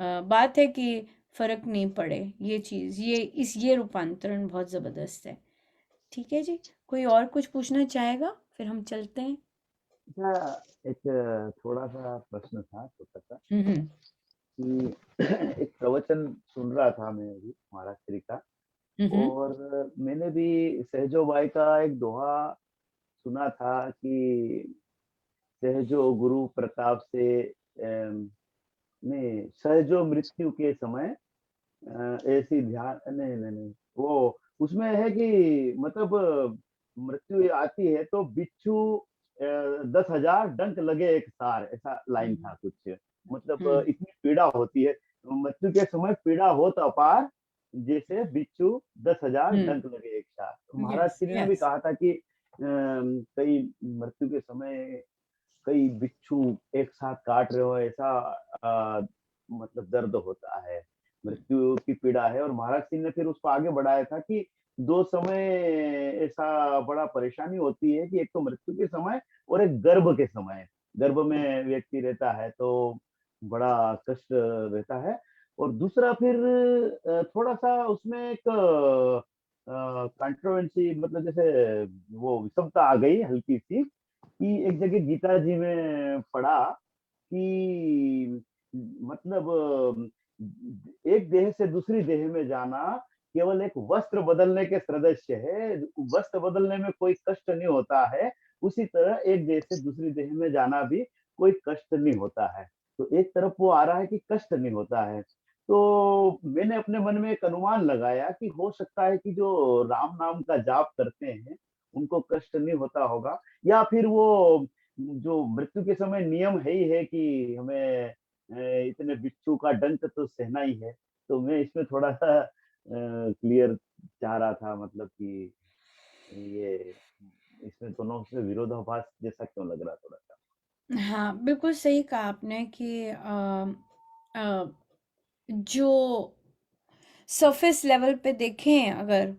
बात है कि फर्क नहीं पड़े, ये चीज ये रूपांतरण बहुत जबरदस्त है। ठीक है जी, कोई और कुछ पूछना चाहेगा, फिर हम चलते हैं। अच्छा, एक थोड़ा सा प्रश्न था छोटा सा हम्म कि एक प्रवचन सुन रहा था मैं अभी महाराज श्री का, हम्म और मैंने भी सहजो बाई का एक दोहा सुना था कि सहजो गुरु प्रताप से नहीं, सहजो मृत्यु के समय ऐसी ध्यान, नहीं नहीं नहीं, वो उसमें है कि मतलब मृत्यु आती है तो बिच्छू 10,000 डंक लगे एक सार, ऐसा लाइन था कुछ, मतलब इतनी पीड़ा होती है मृत्यु के समय, पीड़ा हो तो अपार जैसे बिच्छू 10,000 डंक लगे एक सार। तो महाराज यस श्री ने भी यस कहा था कि कई मृत्यु के समय कई बिच्छू एक साथ काट रहे हो, ऐसा मतलब दर्द होता है, मृत्यु की पीड़ा है। और महाराज सिंह ने फिर उसको आगे बढ़ाया था कि दो समय ऐसा बड़ा परेशानी होती है कि एक तो मृत्यु के समय और एक गर्भ के समय, गर्भ में व्यक्ति रहता है तो बड़ा कष्ट रहता है। और दूसरा फिर थोड़ा सा उसमें एक कंट्रोवर्सी, मतलब जैसे वो विषमता आ गई हल्की सी, कि एक जगह गीता जी में पढ़ा कि मतलब एक देह से दूसरी देह में जाना केवल एक वस्त्र बदलने के सदृश्य है, वस्त्र बदलने में कोई कष्ट नहीं होता है, उसी तरह एक देह से दूसरी देह में जाना भी कोई कष्ट नहीं होता है। तो एक तरफ वो आ रहा है कि कष्ट नहीं होता है, तो मैंने अपने मन में एक अनुमान लगाया कि हो सकता है कि जो राम नाम का जाप करते हैं उनको कष्ट नहीं होता होगा, या फिर वो जो मृत्यु के समय नियम है ही है कि हमें इतने बिच्छू का डंक तो सहना ही है। तो मैं इसमें थोड़ा सा क्लियर चाह रहा था, मतलब कि ये इसमें दोनों से विरोधाभास जैसा क्यों लग रहा थोड़ा सा। हाँ, बिल्कुल सही कहा आपने कि जो सरफेस लेवल पे देखें अगर,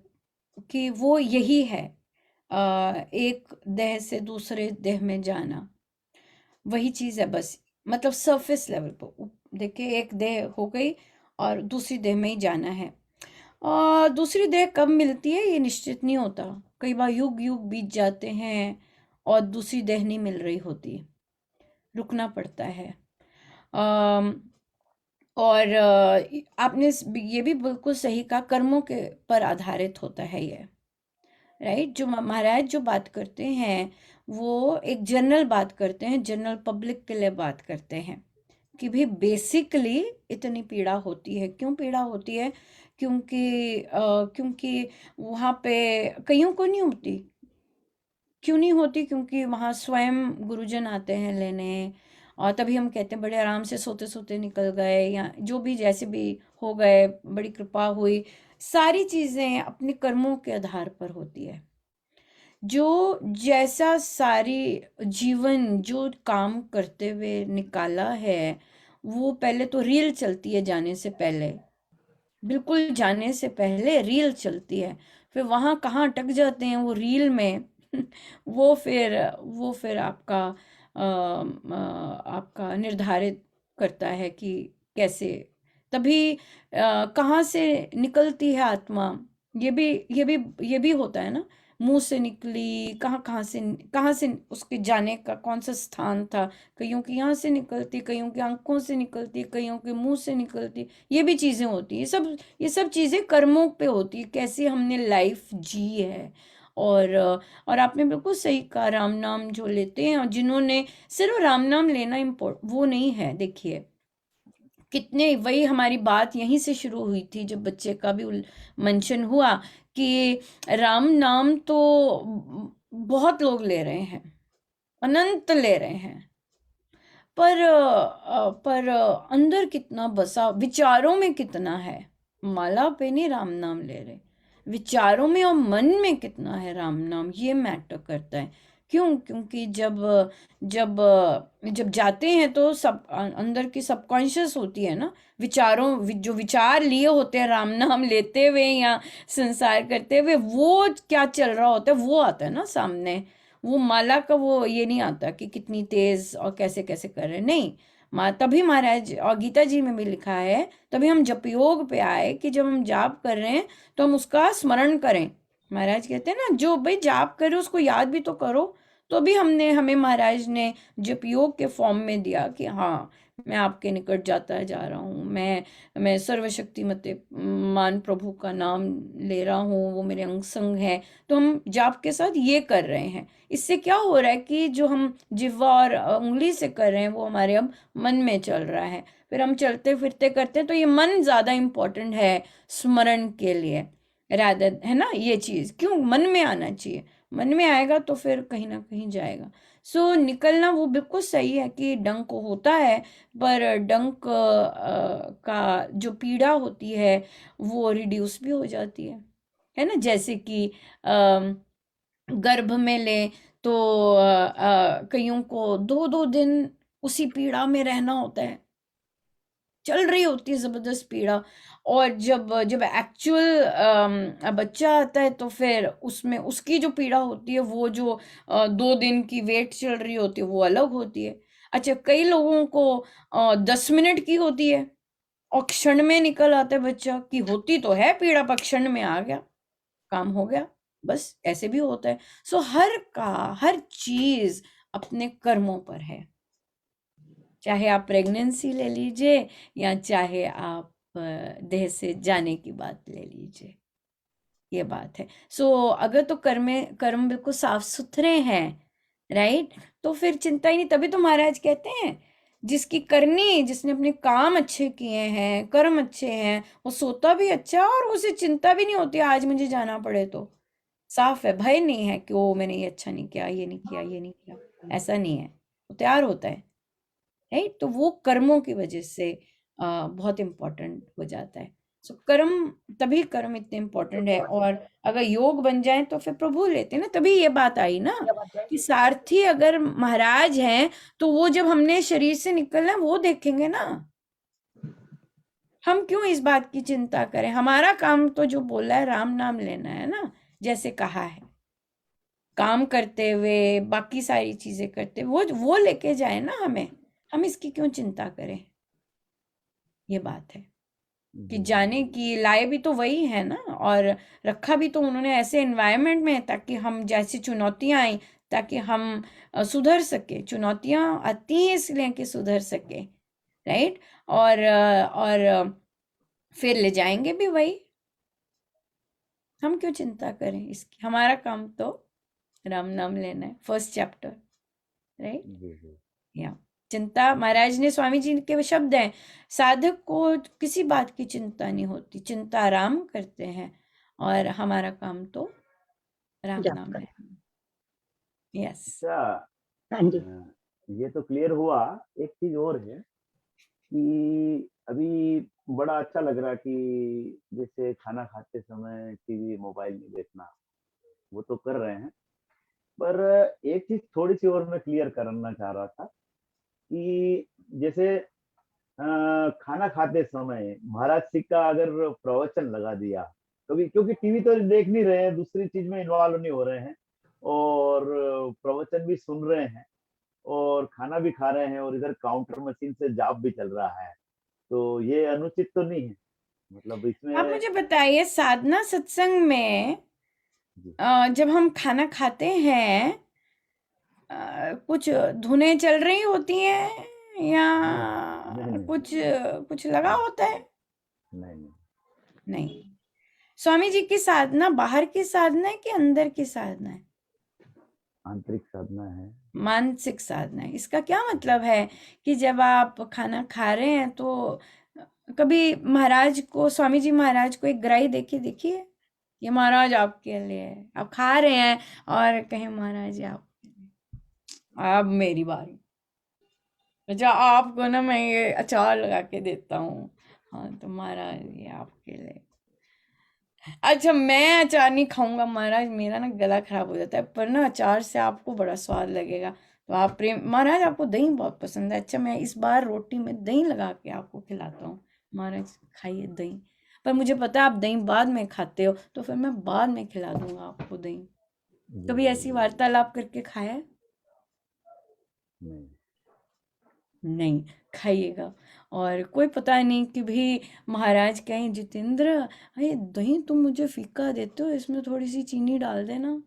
कि वो यही है, एक देह से दूसरे देह में जाना, वही चीज़ है बस। मतलब सरफेस लेवल पर देखिए, एक देह हो गई और दूसरी देह में ही जाना है। और दूसरी देह कब मिलती है ये निश्चित नहीं होता, कई बार युग युग बीत जाते हैं और दूसरी देह नहीं मिल रही होती, रुकना पड़ता है। और आपने ये भी बिल्कुल सही कहा, कर्मों के पर आधारित होता है ये, राइट। जो महाराज जो बात करते हैं वो एक जनरल बात करते हैं, जनरल पब्लिक के लिए बात करते हैं कि भाई बेसिकली इतनी पीड़ा होती है। क्यों पीड़ा होती है? क्योंकि वहाँ पे कईयों को नहीं होती। क्यों नहीं होती? क्योंकि वहाँ स्वयं गुरुजन आते हैं लेने, और तभी हम कहते हैं बड़े आराम से सोते सोते निकल गए, या जो भी जैसे भी हो गए, बड़ी कृपा हुई। सारी चीज़ें अपने कर्मों के आधार पर होती है। जो जैसा सारी जीवन जो काम करते हुए निकाला है, वो पहले तो रील चलती है जाने से पहले, बिल्कुल जाने से पहले रील चलती है। फिर वहाँ कहाँ अटक जाते हैं वो रील में वो फिर आपका निर्धारित करता है कि कैसे, तभी कहाँ से निकलती है आत्मा। ये भी होता है ना, मुंह से निकली, कहाँ से उसके जाने का कौन सा स्थान था। कईयों की यहाँ से निकलती, कईयों की आंखों से निकलती, कईयों के मुंह से निकलती। ये भी चीजें होती है। ये सब चीजें कर्मों पे होती है, कैसे हमने लाइफ जी है। और आपने बिल्कुल सही कहा, राम नाम जो लेते हैं, और जिन्होंने सिर्फ राम नाम लेना वो नहीं है। देखिए कितने, वही हमारी बात यहीं से शुरू हुई थी जब बच्चे का भी मेंशन हुआ कि राम नाम तो बहुत लोग ले रहे हैं, अनंत ले रहे हैं, पर अंदर कितना बसा, विचारों में कितना है। माला पे नहीं राम नाम ले रहे, विचारों में और मन में कितना है राम नाम, ये मैटर करता है। क्यों? क्योंकि जब जब जाते हैं तो सब अंदर की सबकॉन्शियस होती है ना, जो विचार लिए होते हैं राम नाम लेते हुए या संसार करते हुए, वो क्या चल रहा होता है वो आता है ना सामने। वो माला का वो ये नहीं आता कि कितनी तेज और कैसे कैसे कर रहे हैं, नहीं। तभी महाराज, और गीता जी में भी लिखा है, तभी हम जप योग पे आए कि जब हम जाप कर रहे हैं तो हम उसका स्मरण करें। महाराज कहते हैं ना, जो भाई जाप करे उसको याद भी तो करो। तो भी हमें महाराज ने जप योग के फॉर्म में दिया कि हाँ, मैं आपके निकट जाता जा रहा हूँ, मैं सर्वशक्तिमते मान प्रभु का नाम ले रहा हूँ, वो मेरे अंग संग है। तो हम जाप के साथ ये कर रहे हैं। इससे क्या हो रहा है कि जो हम जिह्वा और उंगली से कर रहे हैं वो हमारे अब मन में चल रहा है। फिर हम चलते फिरते करते हैं, तो ये मन ज्यादा इम्पोर्टेंट है स्मरण के लिए, रादर, है ना। ये चीज क्यों मन में आना चाहिए, मन में आएगा तो फिर कहीं ना कहीं जाएगा। सो निकलना वो बिल्कुल सही है कि डंक होता है, पर डंक का जो पीड़ा होती है वो रिड्यूस भी हो जाती है ना। जैसे कि गर्भ में ले तो कईयों को 2-2 दिन उसी पीड़ा में रहना होता है, चल रही होती है जबरदस्त पीड़ा। और जब एक्चुअल बच्चा आता है तो फिर उसमें उसकी जो पीड़ा होती है, वो जो 2 दिन की वेट चल रही होती है वो अलग होती है। अच्छा, कई लोगों को 10 मिनट की होती है और क्षण में निकल आता है बच्चा, की होती तो है पीड़ा पर क्षण में आ गया, काम हो गया, बस ऐसे भी होता है। सो हर चीज अपने कर्मों पर है। चाहे आप प्रेगनेंसी ले लीजिए या चाहे आप देह से जाने की बात ले लीजिए, ये बात है। सो अगर तो कर्म बिल्कुल साफ सुथरे हैं, राइट, तो फिर चिंता ही नहीं। तभी तो महाराज कहते हैं, जिसने अपने काम अच्छे किए हैं, कर्म अच्छे हैं, वो सोता भी अच्छा और उसे चिंता भी नहीं होती आज मुझे जाना पड़े तो, साफ है, भय नहीं है कि ओ मैंने ये अच्छा नहीं किया, ये नहीं किया, ये नहीं किया, ऐसा नहीं है, वो तैयार होता है, राइट। तो वो कर्मों की वजह से बहुत इम्पोर्टेंट हो जाता है। सो कर्म, तभी कर्म इतने इम्पोर्टेंट है। और अगर योग बन जाए तो फिर प्रभु लेते ना, तभी ये बात आई ना कि सारथी अगर महाराज हैं तो वो जब हमने शरीर से निकलना है वो देखेंगे ना, हम क्यों इस बात की चिंता करें। हमारा काम तो जो बोला है राम नाम लेना है ना, जैसे कहा है, काम करते हुए बाकी सारी चीजें करते वो लेके जाए ना हमें, हम इसकी क्यों चिंता करें। ये बात है कि जाने की लाए भी तो वही है ना, और रखा भी तो उन्होंने ऐसे एनवायरनमेंट में ताकि हम जैसी चुनौतियां आई ताकि हम सुधर सके। चुनौतियां आती हैं इसलिए कि सुधर सके, राइट। और फिर ले जाएंगे भी वही, हम क्यों चिंता करें इसकी। हमारा काम तो राम नाम लेना है, फर्स्ट चैप्टर, राइट। या चिंता, महाराज ने, स्वामी जी के शब्द हैं, साधक को किसी बात की चिंता नहीं होती, चिंता आराम करते हैं, और हमारा काम तो राम नाम है। यस। अच्छा, हाँ जी। ये तो क्लियर हुआ। एक चीज और है कि अभी बड़ा अच्छा लग रहा कि जैसे खाना खाते समय टीवी मोबाइल नहीं देखना, वो तो कर रहे हैं, पर एक चीज थोड़ी सी और मैं क्लियर करना चाह रहा था कि जैसे खाना खाते समय महाराज जी का अगर प्रवचन लगा दिया कभी, क्योंकि टीवी तो देख नहीं रहे हैं, दूसरी चीज में इन्वॉल्व नहीं हो रहे हैं, और प्रवचन भी सुन रहे हैं और खाना भी खा रहे हैं, और इधर काउंटर मशीन से जाप भी चल रहा है, तो ये अनुचित तो नहीं है? मतलब इसमें आप मुझे बताइए, साधना सत्संग में जब हम खाना खाते हैं कुछ धुनें चल रही होती हैं या नहीं। कुछ लगा होता है? नहीं। नहीं। स्वामी जी की साधना बाहर की साधना है कि अंदर की साधना है? आंतरिक साधना है, मानसिक साधना है। इसका क्या मतलब है कि जब आप खाना खा रहे हैं तो कभी महाराज को, स्वामी जी महाराज को एक ग्राही देखिए, ये महाराज आपके लिए है, आप खा रहे हैं और कहें महाराज आपके लिए, अब मेरी बारी, अच्छा आपको ना मैं ये अचार लगा के देता हूँ, हाँ तो महाराज ये आपके लिए, अच्छा मैं अचार नहीं खाऊंगा महाराज, मेरा ना गला खराब हो जाता है, पर ना अचार से आपको बड़ा स्वाद लगेगा, तो आप प्रेम, महाराज आपको दही बहुत पसंद है, अच्छा मैं इस बार रोटी में दही लगा के आपको खिलाता हूँ, महाराज खाइए दही, पर मुझे पता है आप दही बाद में खाते हो, तो फिर मैं बाद में खिला दूंगा आपको दही। कभी ऐसी वार्तालाप करके खाया? नहीं, खाइएगा। और कोई पता नहीं कि भी महाराज कहें जितेंद्र अरे दही तुम मुझे फीका देते हो, इसमें थोड़ी सी चीनी डाल देना।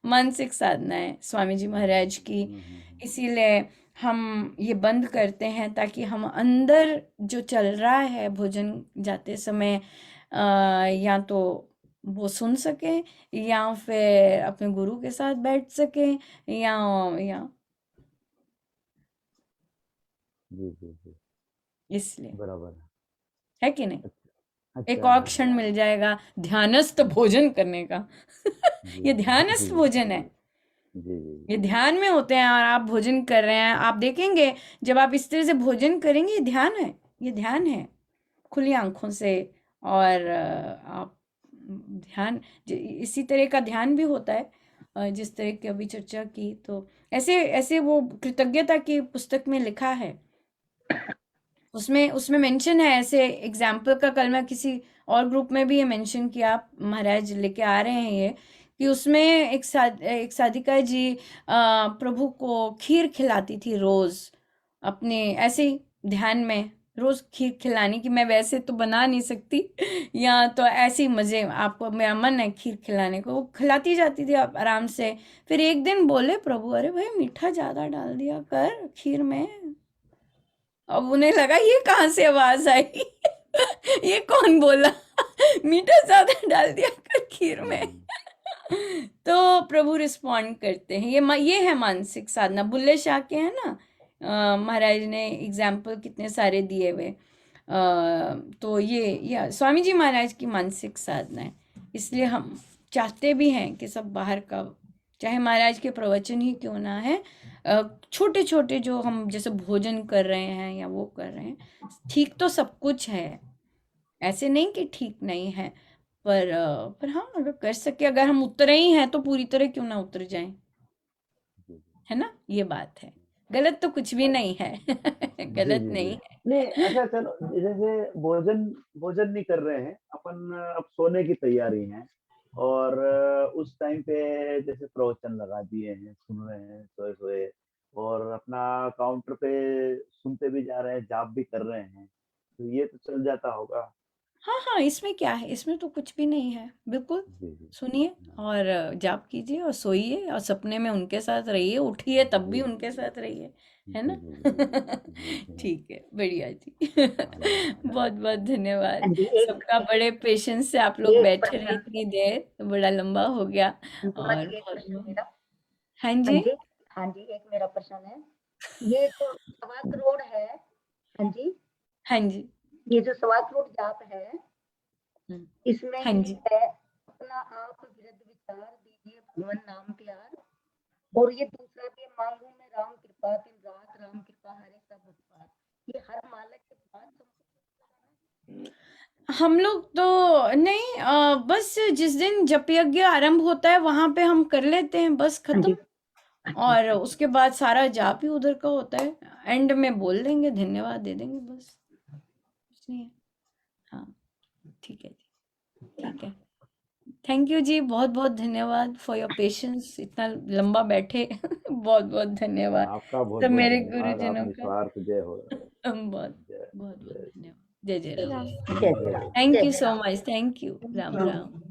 मानसिक साधना है स्वामी जी महाराज की, इसीलिए हम ये बंद करते हैं ताकि हम अंदर जो चल रहा है भोजन जाते समय या तो वो सुन सके या फिर अपने गुरु के साथ बैठ सके या जी इसलिए बराबर है कि नहीं। अच्छा, एक और क्षण मिल जाएगा ध्यानस्थ भोजन करने का ये ध्यानस्थ भोजन है, ये ध्यान में होते हैं और आप भोजन कर रहे हैं, आप देखेंगे जब आप इस तरह से भोजन करेंगे ये ध्यान है, ये ध्यान है खुली आंखों से, और आप ध्यान इसी तरह का ध्यान भी होता है जिस तरह की अभी चर्चा की, तो ऐसे ऐसे वो कृतज्ञता की पुस्तक में लिखा है, उसमें मेंशन है ऐसे एग्जाम्पल का, कल मैं किसी और ग्रुप में भी ये मेंशन किया, महाराज लेके आ रहे हैं ये, कि उसमें एक साधिका जी प्रभु को खीर खिलाती थी रोज, अपने ऐसे ही ध्यान में रोज खीर खिलाने की, मैं वैसे तो बना नहीं सकती या तो ऐसे ही मजे, आपको मेरा मन है खीर खिलाने को, वो खिलाती जाती थी आराम से। फिर एक दिन बोले प्रभु अरे भाई मीठा ज्यादा डाल दिया कर खीर में, अब उन्हें लगा ये कहाँ से आवाज आई ये कौन बोला मीठा ज्यादा डाल दिया कर खीर में तो प्रभु रिस्पॉन्ड करते हैं, ये है मानसिक साधना। बुल्ले शाह के है ना, महाराज ने एग्जाम्पल कितने सारे दिए हुए, तो ये स्वामी जी महाराज की मानसिक साधना है, इसलिए हम चाहते भी हैं कि सब बाहर का, चाहे महाराज के प्रवचन ही क्यों ना है, छोटे छोटे जो हम जैसे भोजन कर रहे हैं या वो कर रहे हैं, ठीक तो सब कुछ है, ऐसे नहीं कि ठीक नहीं है, पर हाँ अगर कर सके, अगर हम उतरे ही हैं तो पूरी तरह क्यों ना उतर जाएं, है ना, ये बात है। गलत तो कुछ भी नहीं है गलत नहीं है। नहीं अच्छा चलो, जैसे भोजन भोजन नहीं कर रहे हैं अपन, अब सोने की तैयारी है, और उस टाइम पे जैसे प्रवचन लगा दिए हैं, सुन रहे हैं सोए सोए, और अपना काउंटर पे सुनते भी जा रहे हैं, जाप भी कर रहे हैं, तो ये तो चल जाता होगा। हाँ हाँ, इसमें क्या है, इसमें तो कुछ भी नहीं है, बिल्कुल जी जी सुनिए और जाप कीजिए और सोइए और सपने में उनके साथ रहिए, उठिए तब भी जी उनके साथ रहिए, है जी ना जी जी जी जी ठीक है, बढ़िया जी जी बहुत बहुत धन्यवाद हाँ जी, एक सबका, बड़े पेशेंस से आप लोग एक बैठे रहे प्रश्न, इतनी देर, तो बड़ा लंबा हो गया। अंतिमा और जी एक बहुत प्रश्न बहुत मेरा। हाँ हाँ जी, जी, हाँ जी, एक मेरा प्रश्न है, ये जो 1.25 करोड़ है, हाँ जी, हाँ जी, ये जो 1.25 करोड़ जाप है, हम्म, इसमें हाँ ये जी, है अपना आप विरुद्ध विचार दीजिए भगवान नाम प्यार, और ये दूसरा भी मांगू में राम कृपा दिन रात, राम कृपा हरे सब उत्पाद, ये हर माला के बाद हम लोग तो नहीं, बस जिस दिन जप यज्ञ आरंभ होता है वहां पे हम कर लेते हैं, बस हाँ जी, खत्म। और उसके बाद सारा जाप ही उधर का होता है, एंड में बोल देंगे, धन्यवाद दे देंगे, बस कुछ नहीं है। हाँ ठीक है जी, ठीक है, थैंक यू जी, बहुत बहुत धन्यवाद फॉर योर पेशेंस, इतना लंबा बैठे बहुत बहुत धन्यवाद आपका बहुत सब बहुत मेरे धन्यवाद, आप गुरुजनों का निस्वार्थ जय हो। बहुत जय बहुत बहुत जय धन्यवाद, जय जय राम, जय जय राम, थैंक जय यू जय so Ram. Much, thank you, Ram Ram.